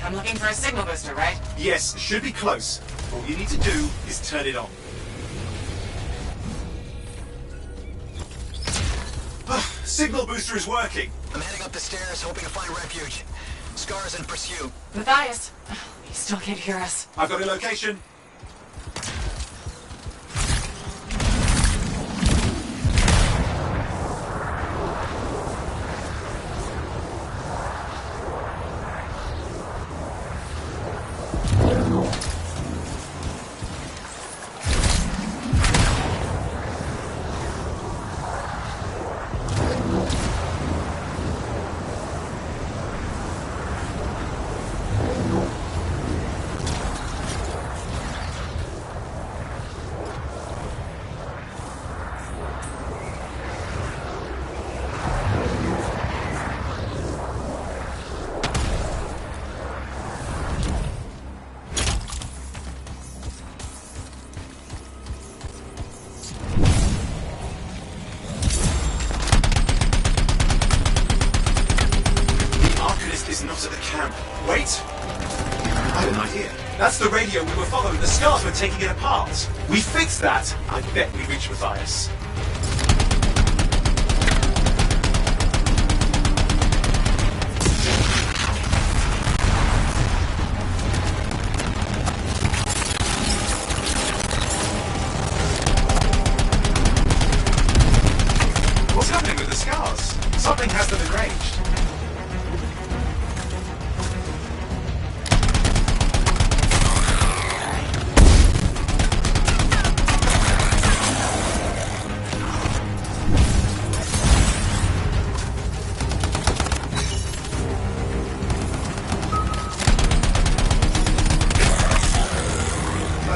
I'm looking for a signal booster, right? Yes, should be close. All you need to do is turn it on. Signal booster is working. I'm heading up the stairs, hoping to find refuge. Scars in pursuit. Matthias, he still can't hear us. I've got a location. Not at the camp. Wait! I have an idea. That's the radio we were following. The scars were taking it apart. We fixed that. I bet we reached Matthias. What's happening with the scars? Something has them enraged.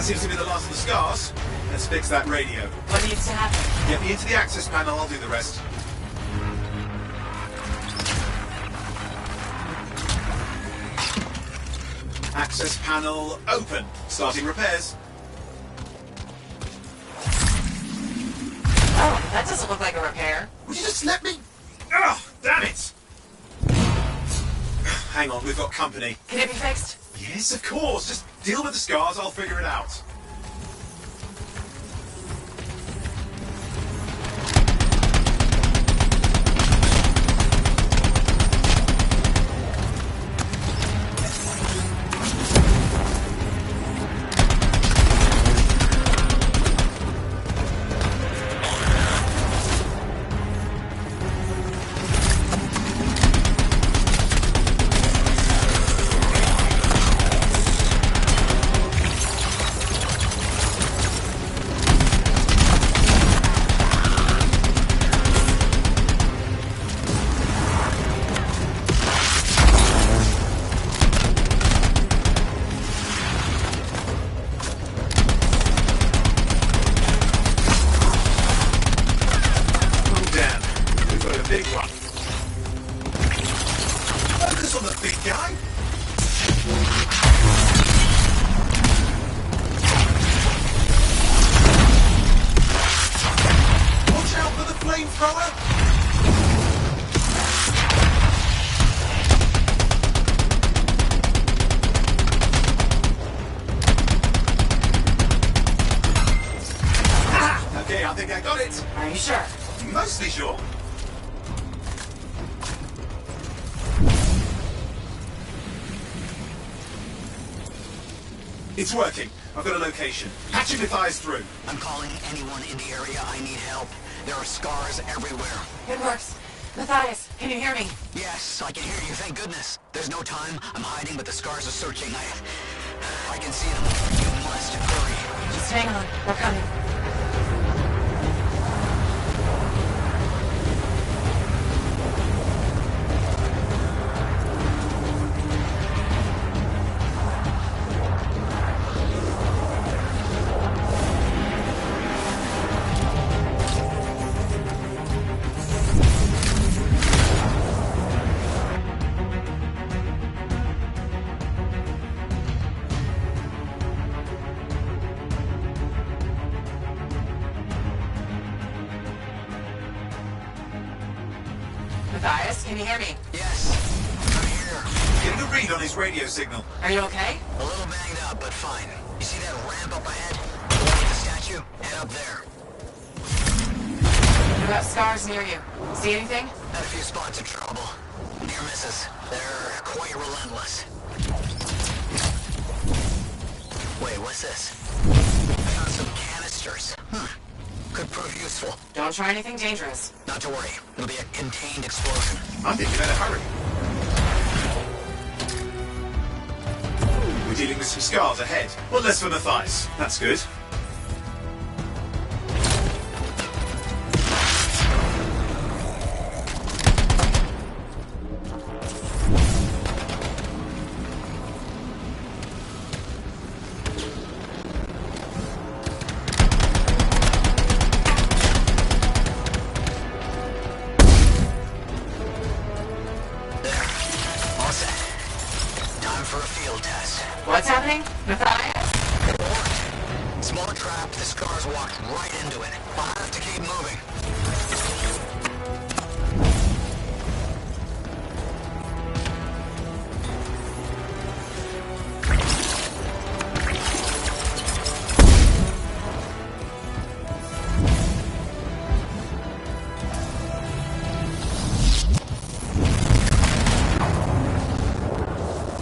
seems to be the last of the scars. Let's fix that radio. What needs to happen? Get me into the access panel, I'll do the rest. Access panel open. Starting repairs. Oh, that doesn't look like a repair. Would you just let me... Ugh, damn it! Hang on, we've got company. Can it be fixed? Yes, of course. Just deal with the scars, I'll figure it out. I think I got it. Are you sure? Mostly sure. It's working. I've got a location. Patching the thighs through. I'm calling anyone in the area. I need help. There are scars everywhere. It works. Matthias, can you hear me? Yes, I can hear you, thank goodness. There's no time. I'm hiding, but the scars are searching. I can see them. You must hurry. Just hang on. We're coming. Matthias, can you hear me? Yes, I'm here. Getting a read on his radio signal. Are you okay? A little banged up, but fine. You see that ramp up ahead? The one with the statue? Head up there. What about scars near you? See anything? Had a few spots of trouble. Near misses. They're quite relentless. Wait, what's this? I found some canisters. Could prove useful. Don't try anything dangerous. Not to worry. It'll be a contained explosion. I think you better hurry. We're dealing with some scars ahead. Well, less for Matthias. That's good. What's happening? Matthias? It worked. Small trap, the scars walked right into it. I'll have to keep moving.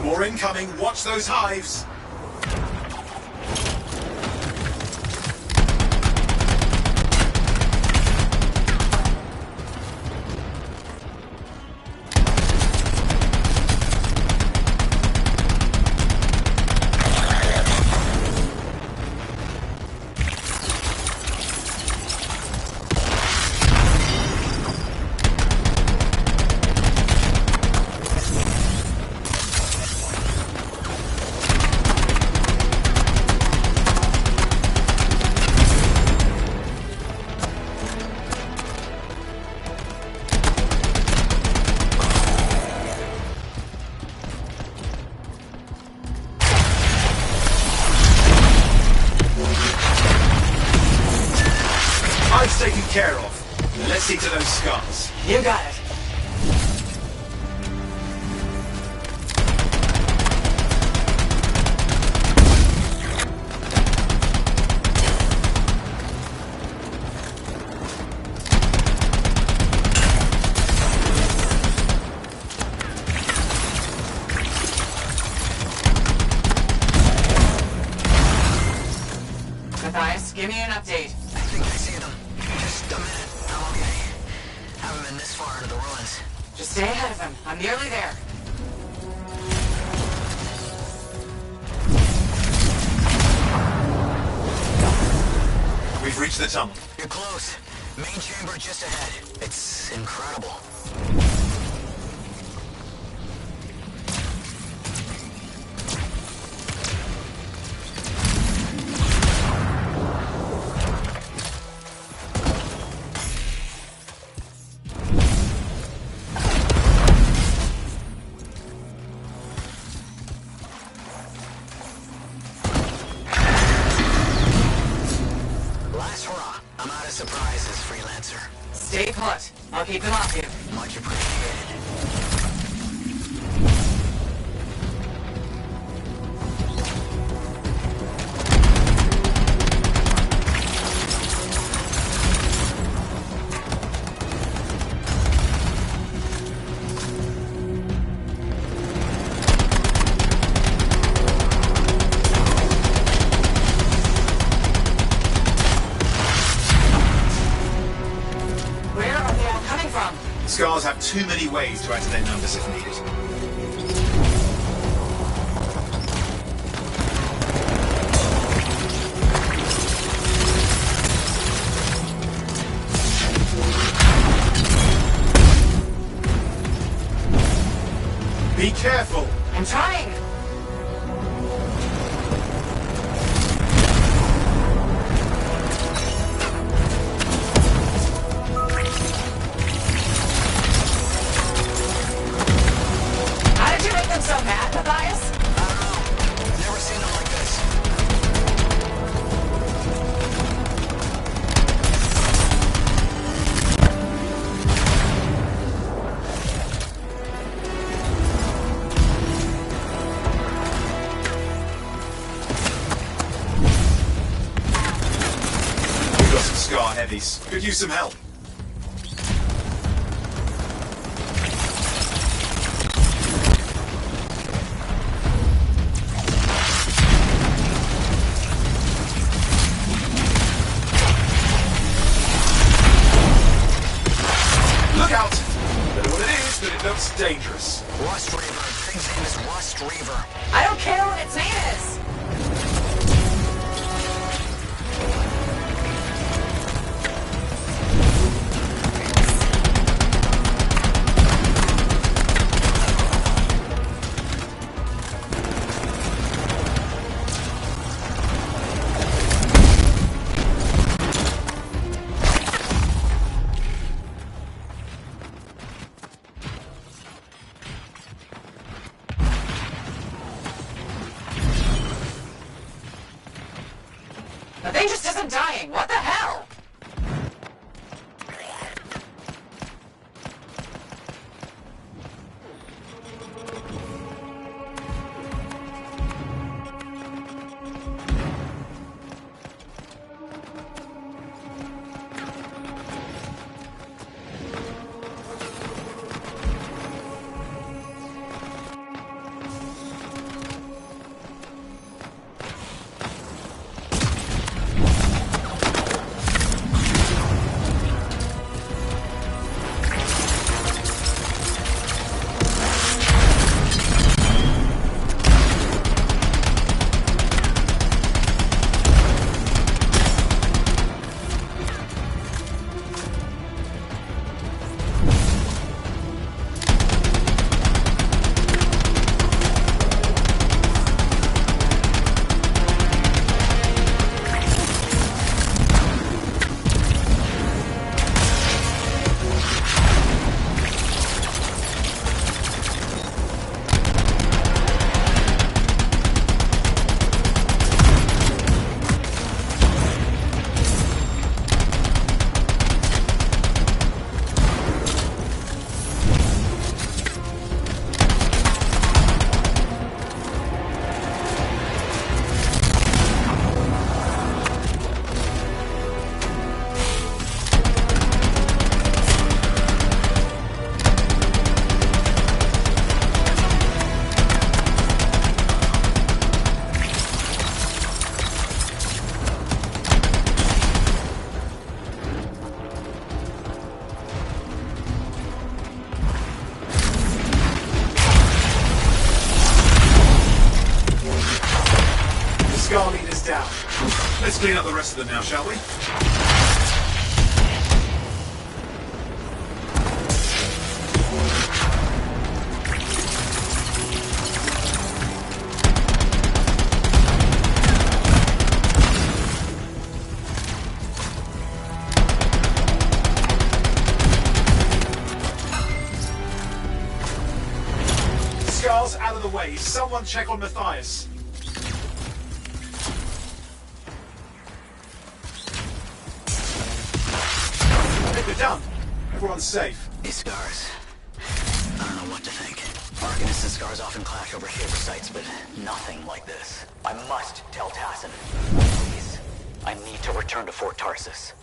More incoming. Watch those hives. care of. Now let's see to those scars. You got it. Matthias, give me an update. I think I see them. Just a minute. I'm okay. Haven't been this far into the ruins. Just stay ahead of him. I'm nearly there. We've reached the tunnel. You're close. Main chamber just ahead. It's incredible. Last hurrah. I'm out of surprises, freelancer. Stay put. I'll keep them off you. Much appreciated. Where are they all coming from? Scars have too many ways to add to their numbers if needed. Be careful! I'm trying. How did you make them so mad, Matthias? I don't know. Never seen them like this. We've got some scar heavies. Could use some help. Look out! Don't know what it is, but it looks dangerous. Rust Reaver. Thing's name is Rust Reaver. I don't care what its name is. The thing just isn't dying. What the hell? is down. Let's clean up the rest of them now, shall we? Scars out of the way. Someone check on Matthias. I think we're done. Everyone's safe. These scars. I don't know what to think. Arcanists and scars often clash over Shaper sites, but nothing like this. I must tell Tassin. Please. I need to return to Fort Tarsus.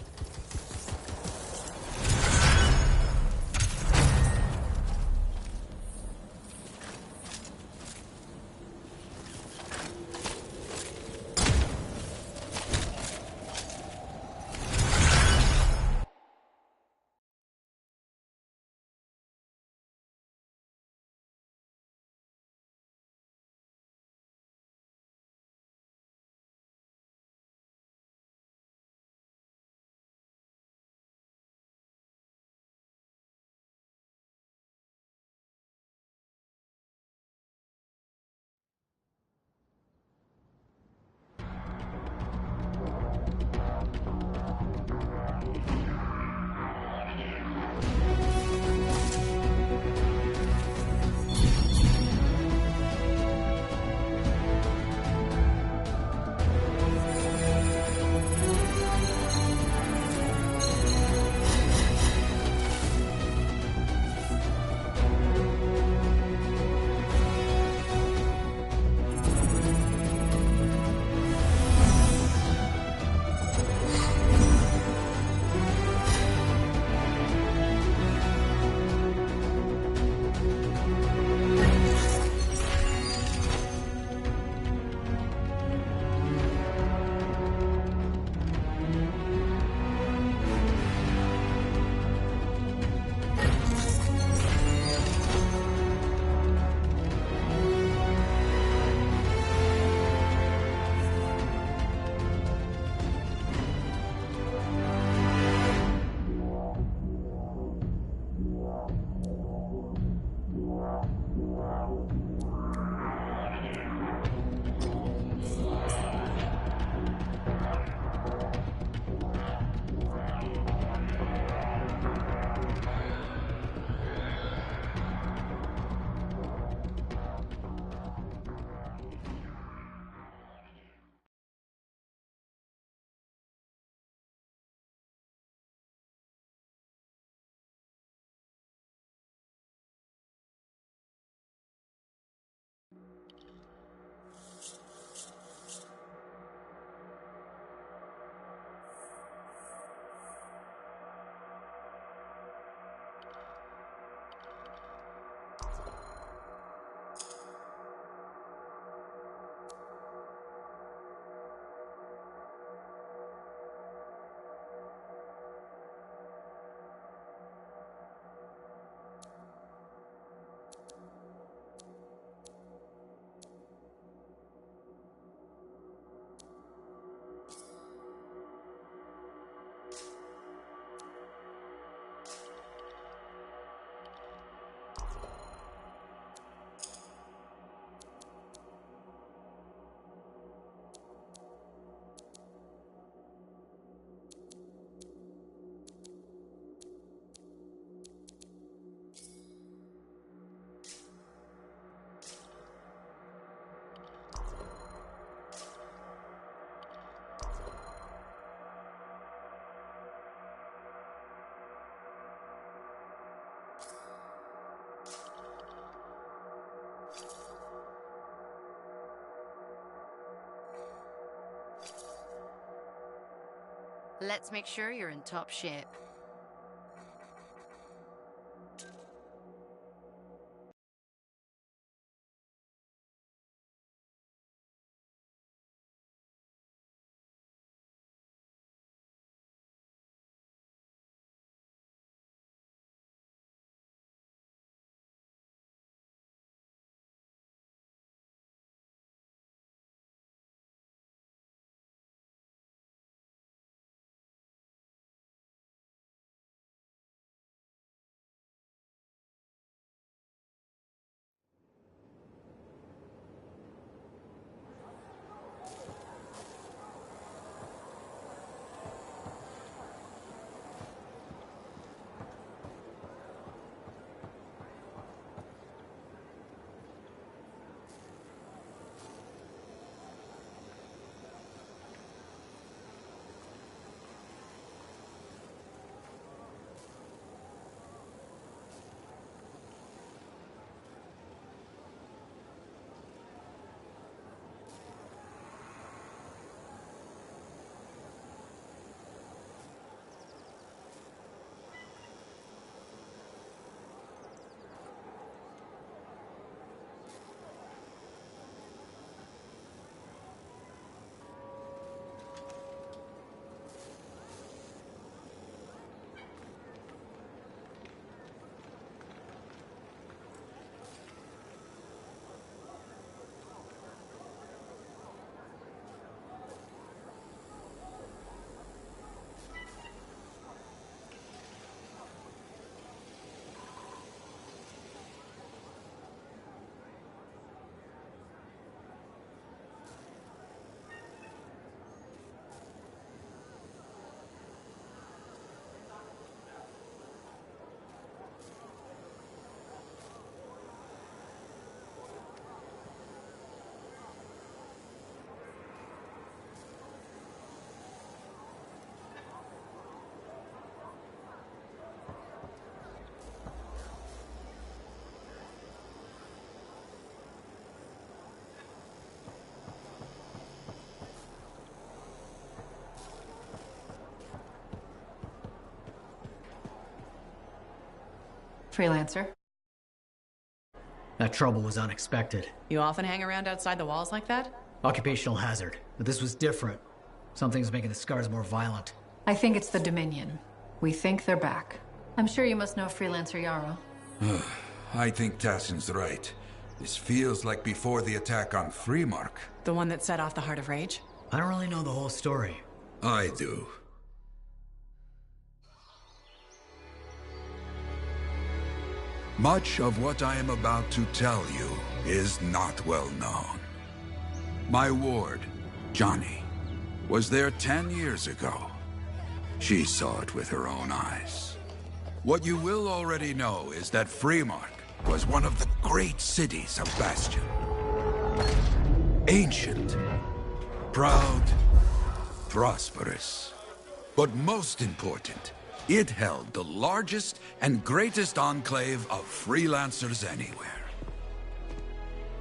Let's make sure you're in top shape. Freelancer. That trouble was unexpected. You often hang around outside the walls like that? Occupational hazard. But this was different. Something's making the scars more violent. I think it's the Dominion. We think they're back. I'm sure you must know Freelancer Yarrow. I think Tassin's right. This feels like before the attack on Freemark. The one that set off the Heart of Rage? I don't really know the whole story. I do. Much of what I am about to tell you is not well known. My ward, Johnny, was there 10 years ago. She saw it with her own eyes. What you will already know is that Freemark was one of the great cities of Bastion. Ancient, proud, prosperous. But most important, it held the largest and greatest enclave of freelancers anywhere.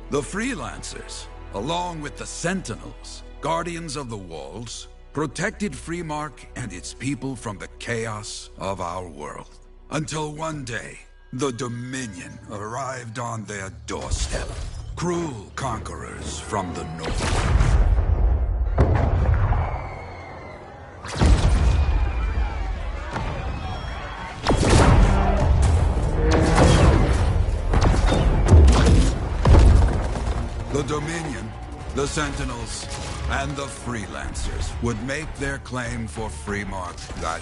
The freelancers, along with the Sentinels, guardians of the walls, protected Freemark and its people from the chaos of our world. Until one day, the Dominion arrived on their doorstep. Cruel conquerors from the north. The Dominion, the Sentinels, and the Freelancers would make their claim for Freemark that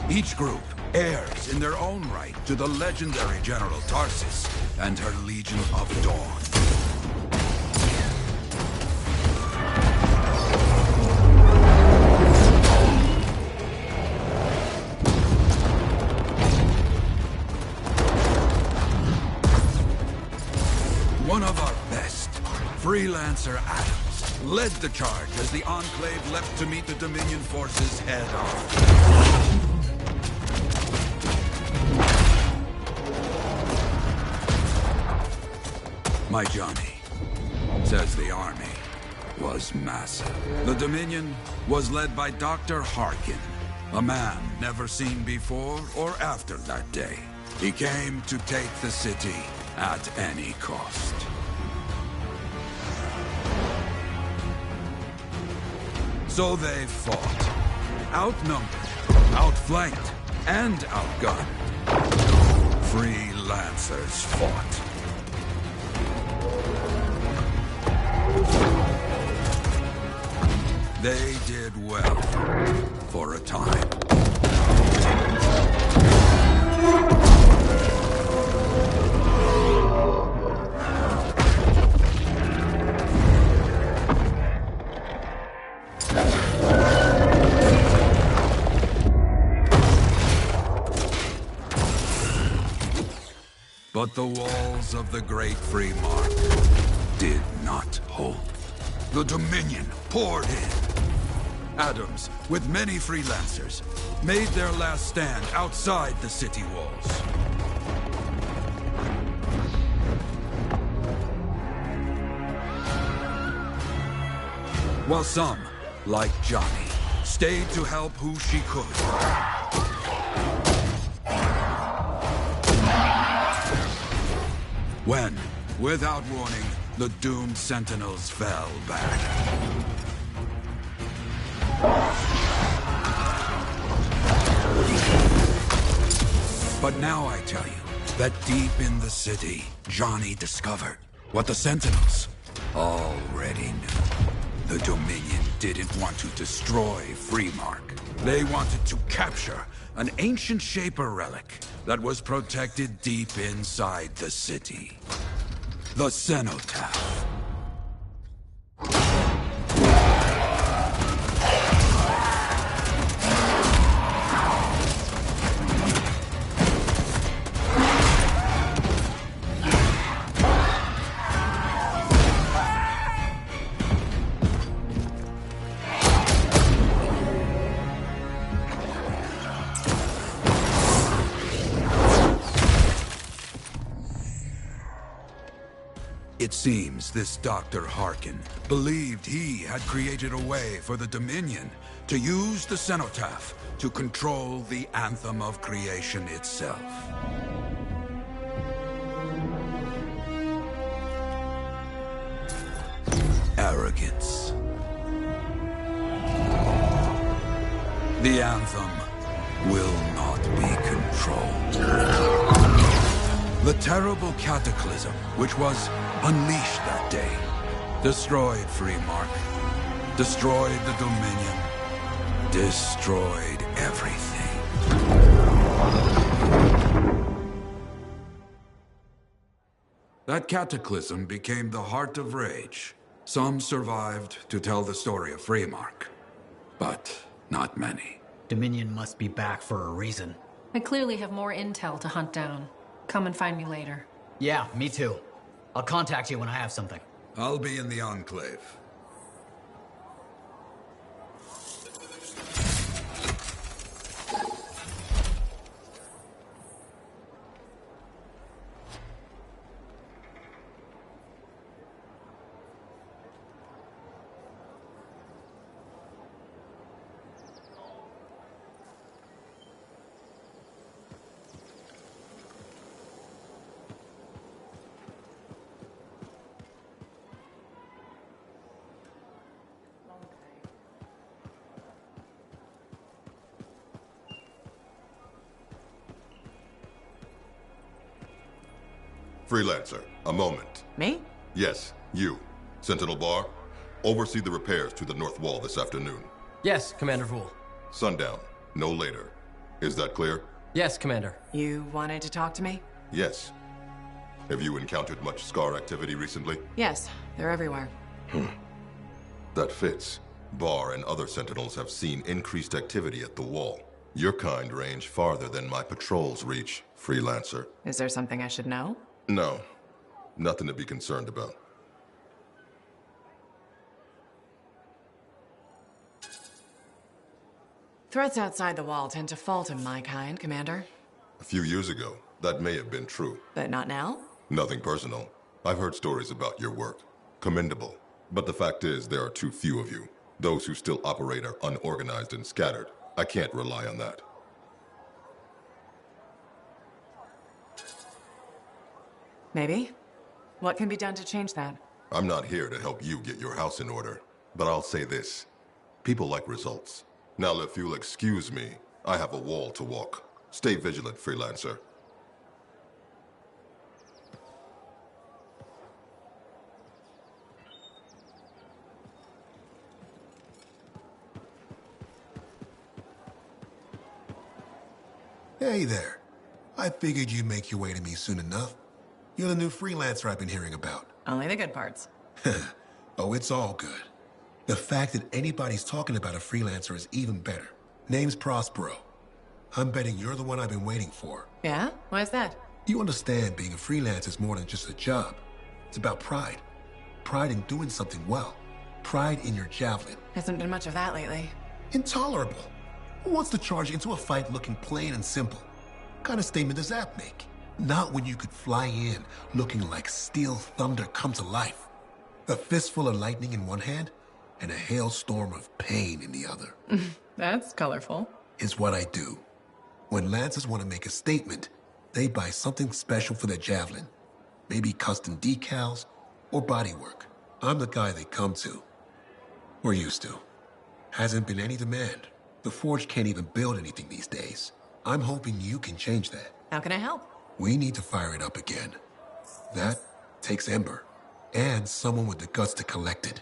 day. Each group heirs in their own right to the legendary General Tarsis and her Legion of Dawn. One of our best, Freelancer Adams, led the charge as the Enclave left to meet the Dominion forces head-on. My Johnny says the army was massive. The Dominion was led by Dr. Harkin, a man never seen before or after that day. He came to take the city at any cost. So they fought. Outnumbered, outflanked, and outgunned. Freelancers fought. They did well, for a time. But the walls of the Great Freemark did not hold. The Dominion poured in. Adams, with many freelancers, made their last stand outside the city walls. While some, like Johnny, stayed to help who she could. When, without warning, the doomed Sentinels fell back. But now I tell you that deep in the city, Johnny discovered what the Sentinels already knew. The Dominion didn't want to destroy Freemark. They wanted to capture an ancient Shaper relic that was protected deep inside the city. The Cenotaph. It seems this Dr. Harkin believed he had created a way for the Dominion to use the cenotaph to control the Anthem of creation itself. Arrogance. The Anthem will not be controlled. The terrible cataclysm which was unleashed that day destroyed Freemark, destroyed the Dominion, destroyed everything. That cataclysm became the heart of rage. Some survived to tell the story of Freemark, but not many. Dominion must be back for a reason. I clearly have more intel to hunt down. Come and find me later. Yeah, me too. I'll contact you when I have something. I'll be in the Enclave. Freelancer, a moment. Me? Yes, you. Sentinel Bar, oversee the repairs to the North Wall this afternoon. Yes, Commander Vool. Sundown, no later. Is that clear? Yes, Commander. You wanted to talk to me? Yes. Have you encountered much Scar activity recently? Yes, they're everywhere. That fits. Bar and other Sentinels have seen increased activity at the Wall. Your kind range farther than my patrols reach, Freelancer. Is there something I should know? No. Nothing to be concerned about. Threats outside the Wall tend to fall to my kind, Commander. A few years ago, that may have been true. But not now? Nothing personal. I've heard stories about your work. Commendable. But the fact is, there are too few of you. Those who still operate are unorganized and scattered. I can't rely on that. Maybe. What can be done to change that? I'm not here to help you get your house in order, but I'll say this. People like results. Now, if you'll excuse me, I have a wall to walk. Stay vigilant, Freelancer. Hey there. I figured you'd make your way to me soon enough. You're the new freelancer I've been hearing about. Only the good parts. Oh, it's all good. The fact that anybody's talking about a freelancer is even better. Name's Prospero. I'm betting you're the one I've been waiting for. Yeah? Why's that? You understand being a freelancer is more than just a job. It's about pride. Pride in doing something well. Pride in your javelin. Hasn't been much of that lately. Intolerable. Who wants to charge into a fight looking plain and simple? What kind of statement does that make? Not when you could fly in looking like steel thunder come to life. A fistful of lightning in one hand and a hailstorm of pain in the other. That's colorful. Is what I do. When Lancers want to make a statement, they buy something special for their javelin. Maybe custom decals or bodywork. I'm the guy they come to. Or used to. Hasn't been any demand. The Forge can't even build anything these days. I'm hoping you can change that. How can I help? We need to fire it up again. That takes Ember. And someone with the guts to collect it.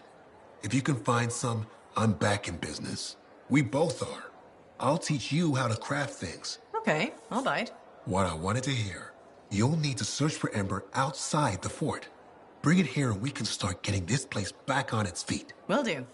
If you can find some, I'm back in business. We both are. I'll teach you how to craft things. Okay, I'll bite. What I wanted to hear. You'll need to search for Ember outside the fort. Bring it here and we can start getting this place back on its feet. Will do.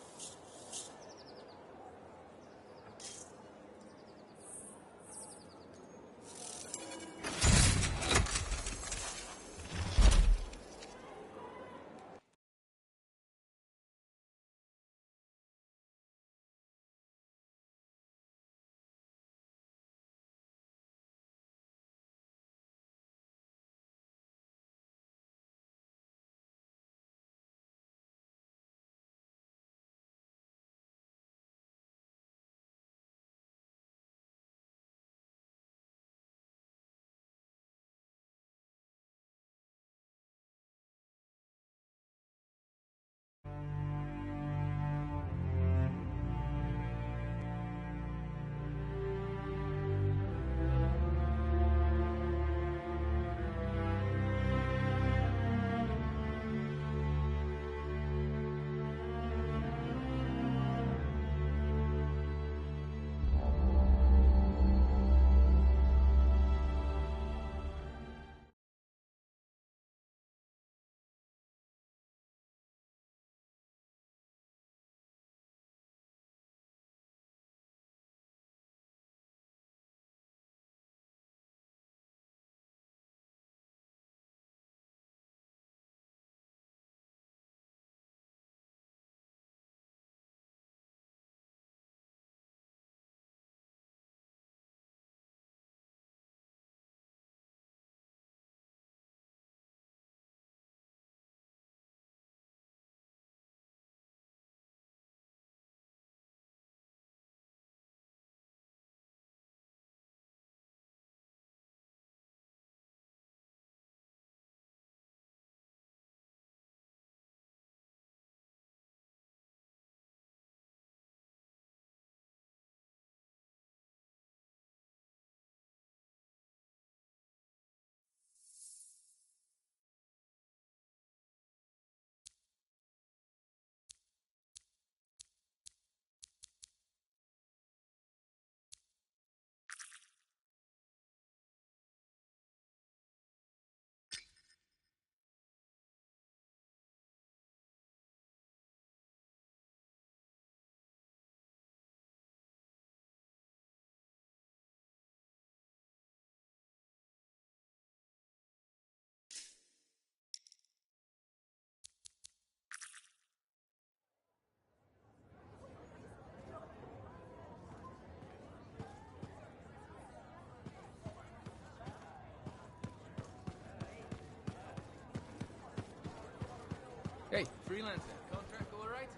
Hey, freelancer, contract all right?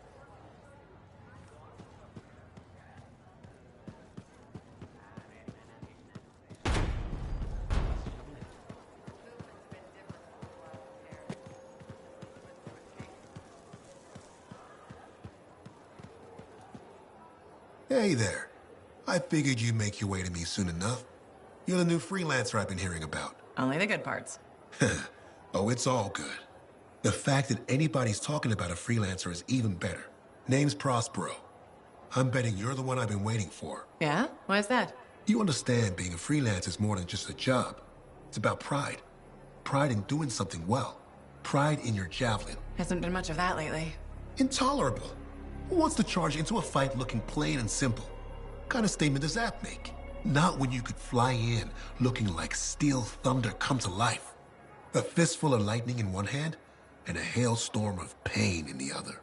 Hey there. I figured you'd make your way to me soon enough. You're the new freelancer I've been hearing about. Only the good parts. Oh, it's all good. The fact that anybody's talking about a freelancer is even better. Name's Prospero. I'm betting you're the one I've been waiting for. Yeah? Why is that? You understand being a freelance is more than just a job. It's about pride. Pride in doing something well. Pride in your javelin. Hasn't been much of that lately. Intolerable. Who wants to charge into a fight looking plain and simple? What kind of statement does that make? Not when you could fly in looking like steel thunder come to life. A fistful of lightning in one hand and a hailstorm of pain in the other.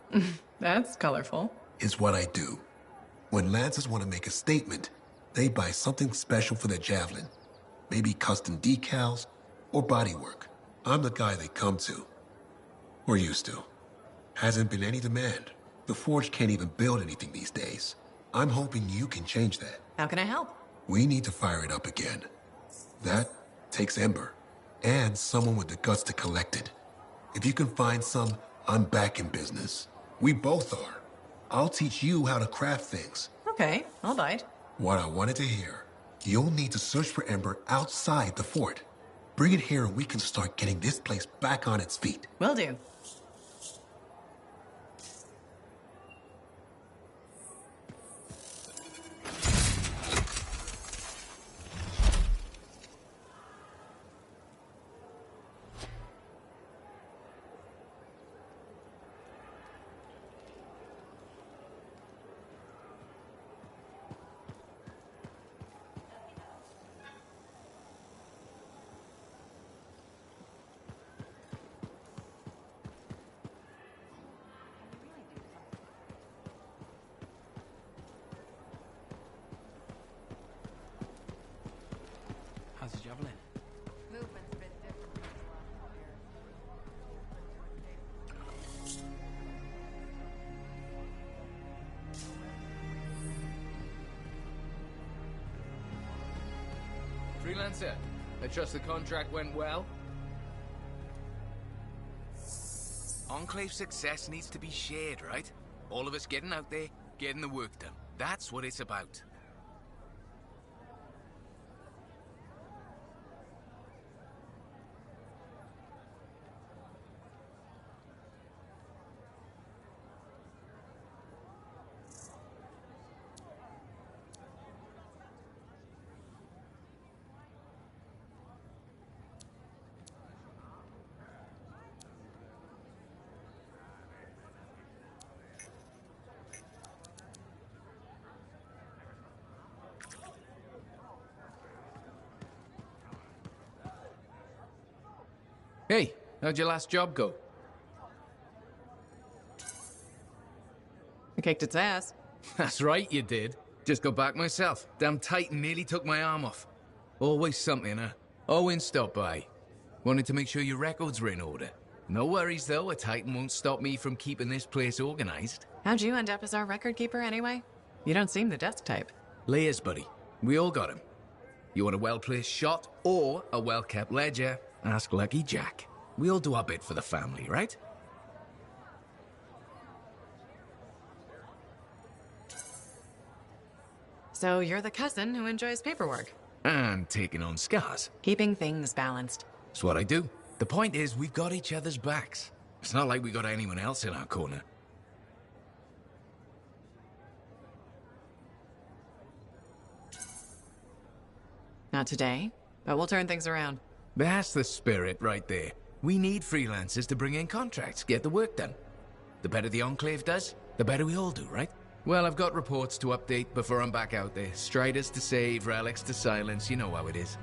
That's colorful. Is what I do. When Lancers want to make a statement, they buy something special for their javelin. Maybe custom decals or bodywork. I'm the guy they come to. Or used to. Hasn't been any demand. The Forge can't even build anything these days. I'm hoping you can change that. How can I help? We need to fire it up again. That takes Ember. And someone with the guts to collect it. If you can find some, I'm back in business. We both are. I'll teach you how to craft things. Okay, I'll bite. What I wanted to hear. You'll need to search for Ember outside the fort. Bring it here and we can start getting this place back on its feet. Will do. How's the javelin? Movement's a bit different from the last year. Freelancer, I trust the contract went well? Enclave success needs to be shared, right? All of us getting out there, getting the work done. That's what it's about. Hey, how'd your last job go? I kicked its ass. That's right, you did. Just got back myself. Damn Titan nearly took my arm off. Always something, huh? Owen stopped by. Wanted to make sure your records were in order. No worries, though. A Titan won't stop me from keeping this place organized. How'd you end up as our record keeper anyway? You don't seem the desk type. Layers, buddy. We all got him. You want a well-placed shot or a well-kept ledger? Ask Lucky Jack. We all do our bit for the family, right? So you're the cousin who enjoys paperwork. And taking on scars. Keeping things balanced. That's what I do. The point is, we've got each other's backs. It's not like we got anyone else in our corner. Not today, but we'll turn things around. That's the spirit right there. We need freelancers to bring in contracts, get the work done. The better the Enclave does, the better we all do, right? Well, I've got reports to update before I'm back out there. Striders to save, relics to silence, you know how it is.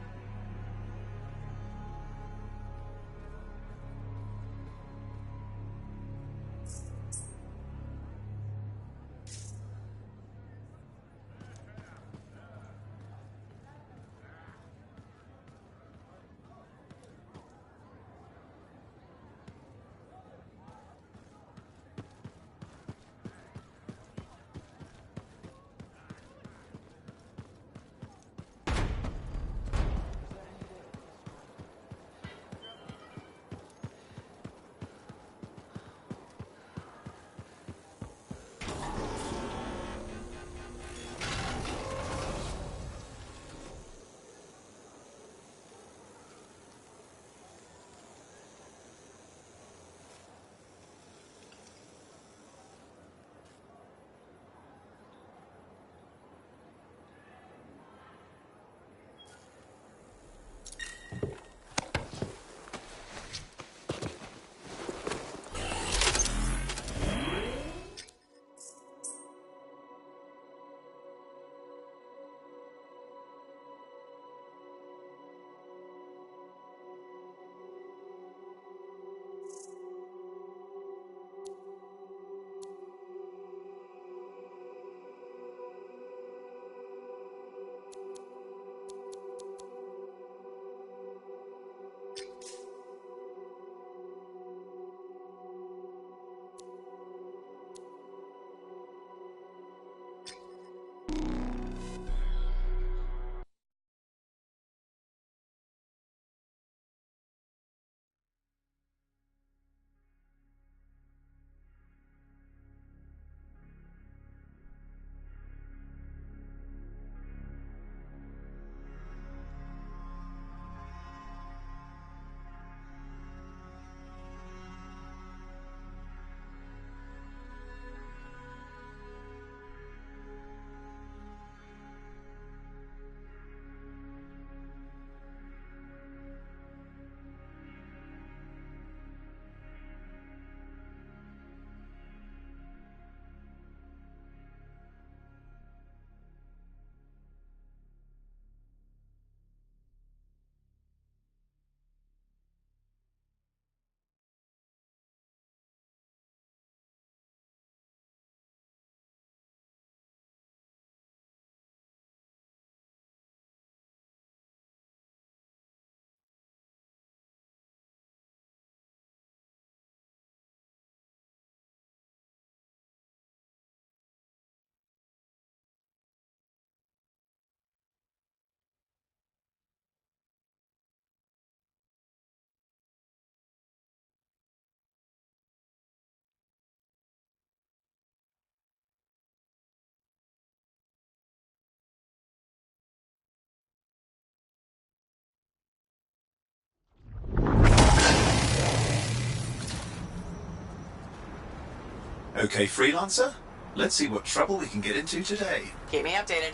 Okay, Freelancer. Let's see what trouble we can get into today. Keep me updated.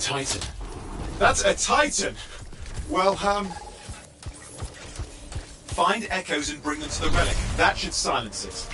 Titan. That's a Titan! Well, find echoes and bring them to the relic. That should silence it.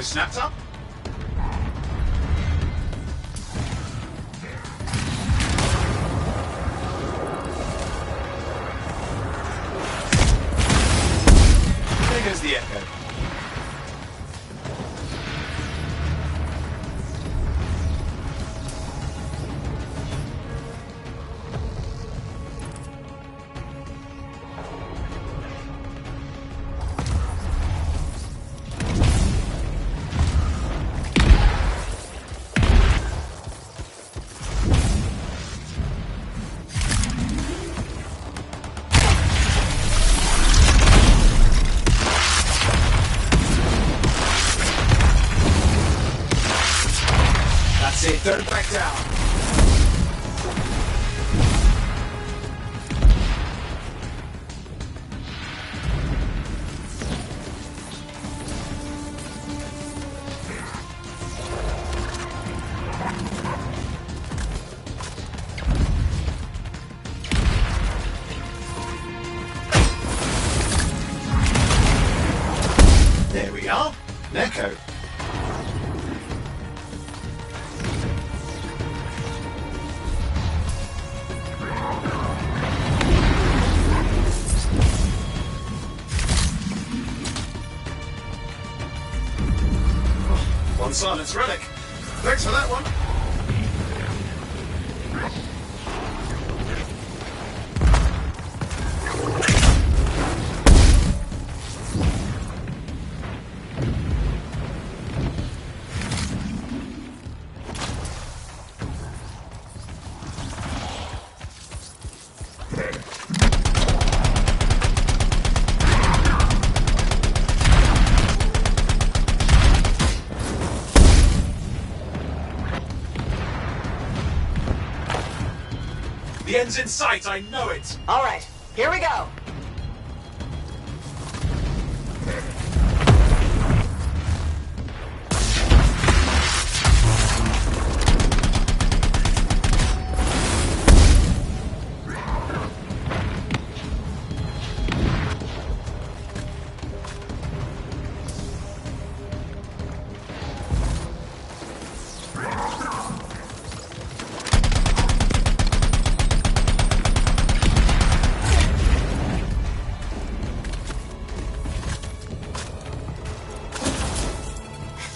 Neko snapped up? There goes the echo. That's it, don't back down. There we are. Neko. One silence relic. Thanks for that one. The end's in sight, I know it! All right, here we go.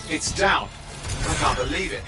It's down. I can't believe it.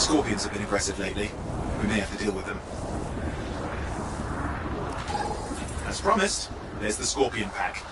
Scorpions have been aggressive lately. We may have to deal with them. As promised, there's the Scorpion pack.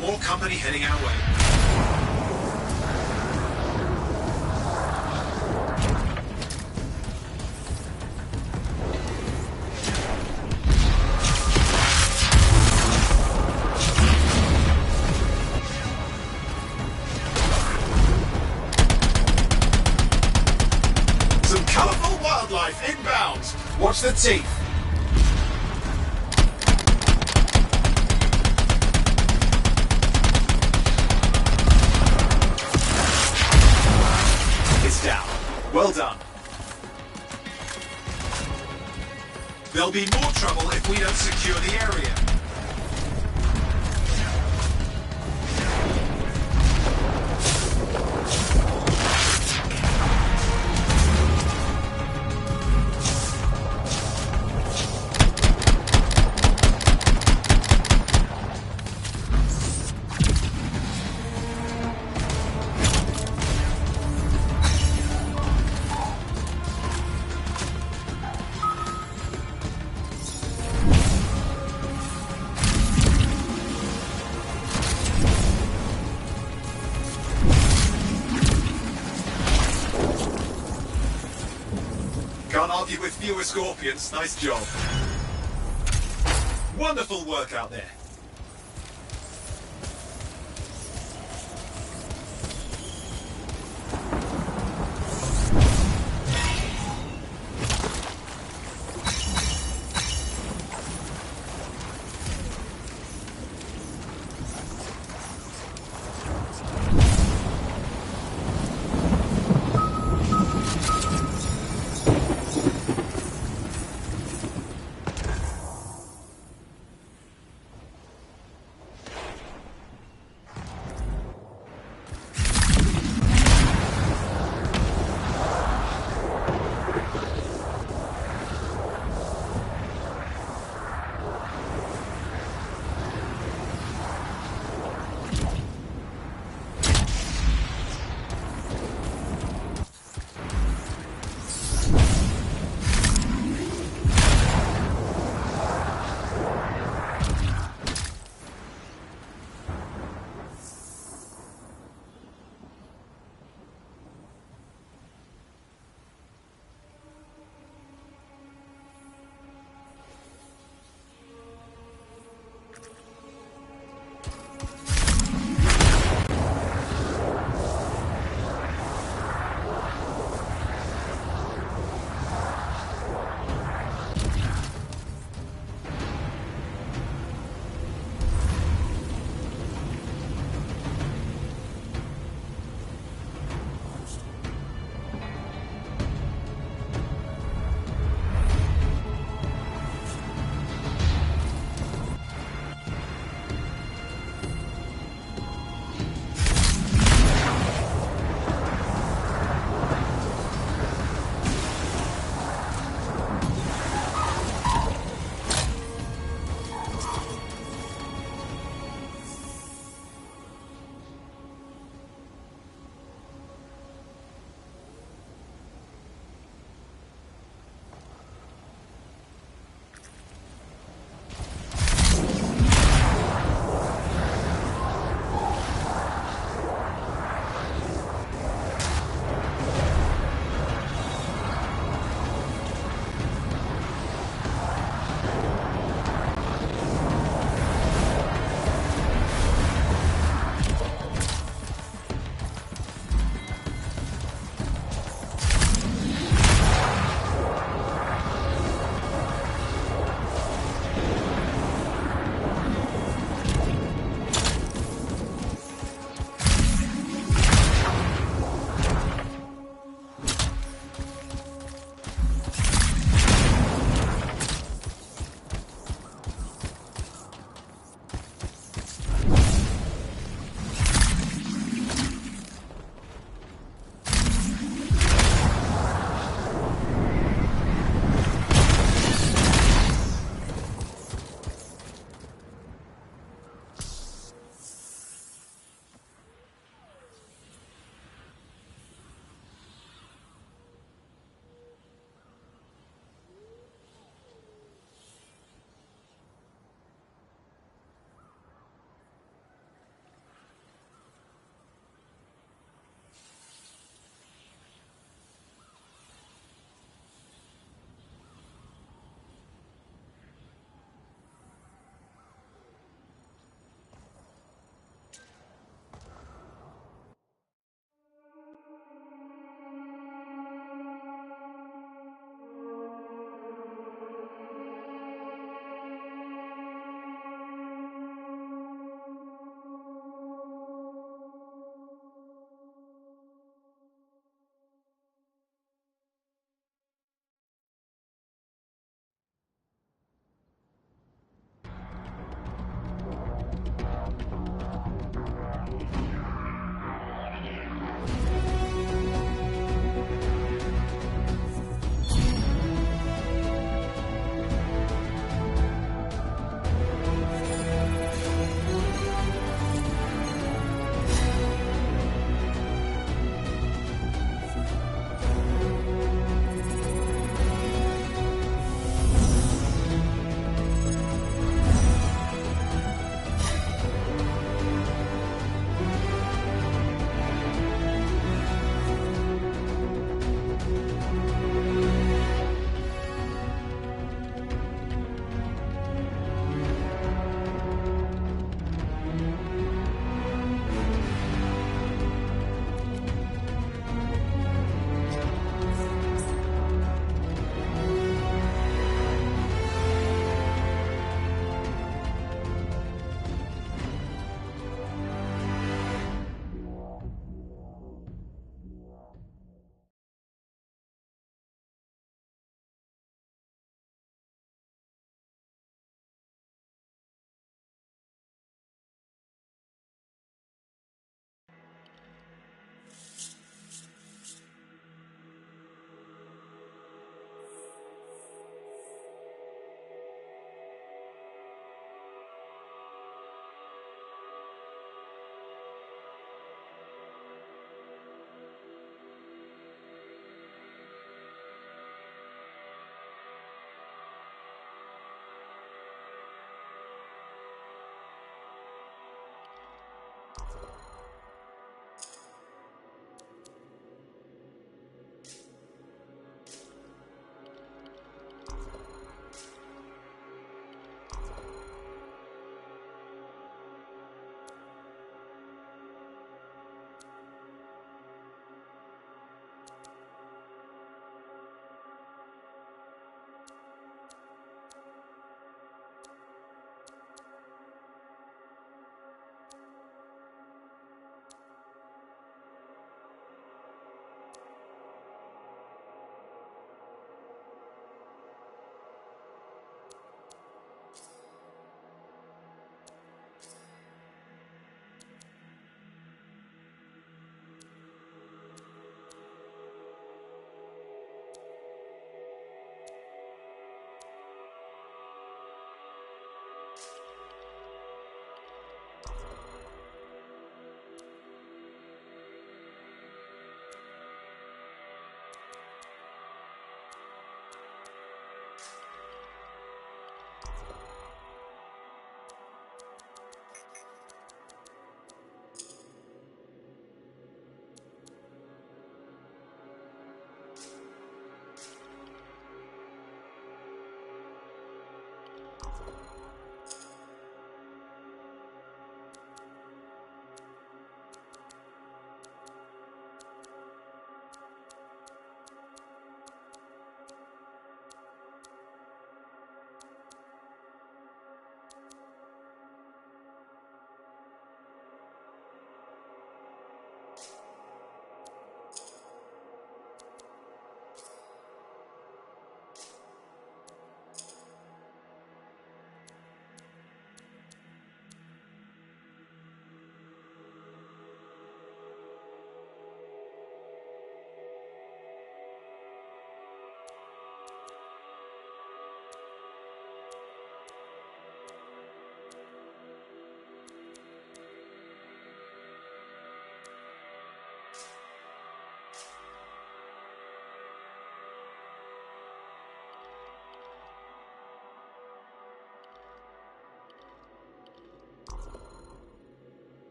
More company heading our way. Some colorful wildlife inbound. Watch the teeth. Down. Well done. There'll be more trouble if we don't secure the area. Can't argue with fewer Scorpions. Nice job. Wonderful work out there.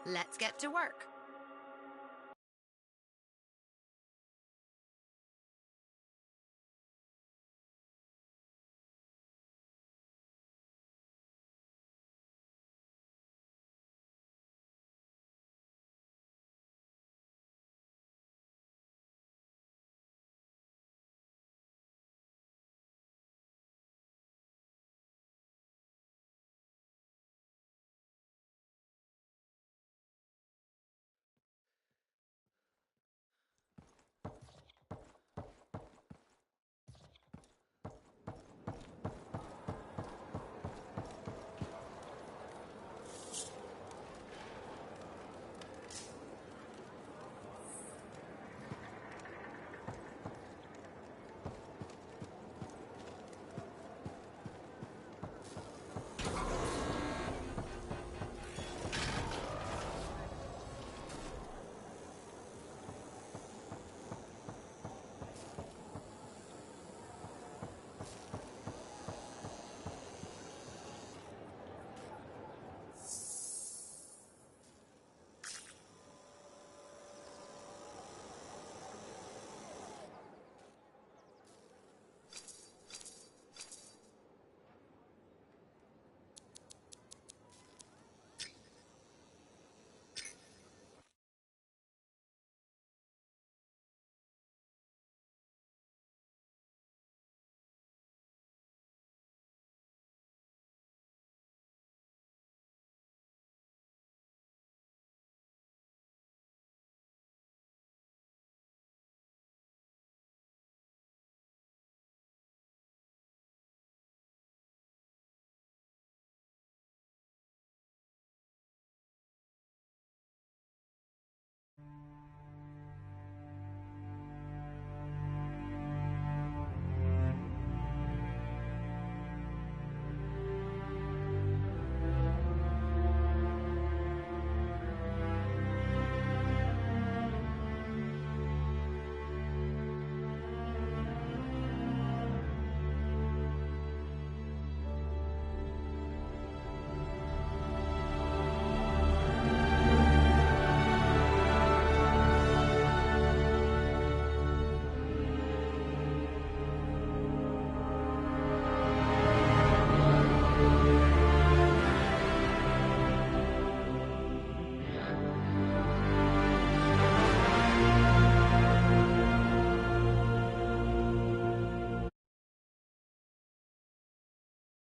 Let's get to work.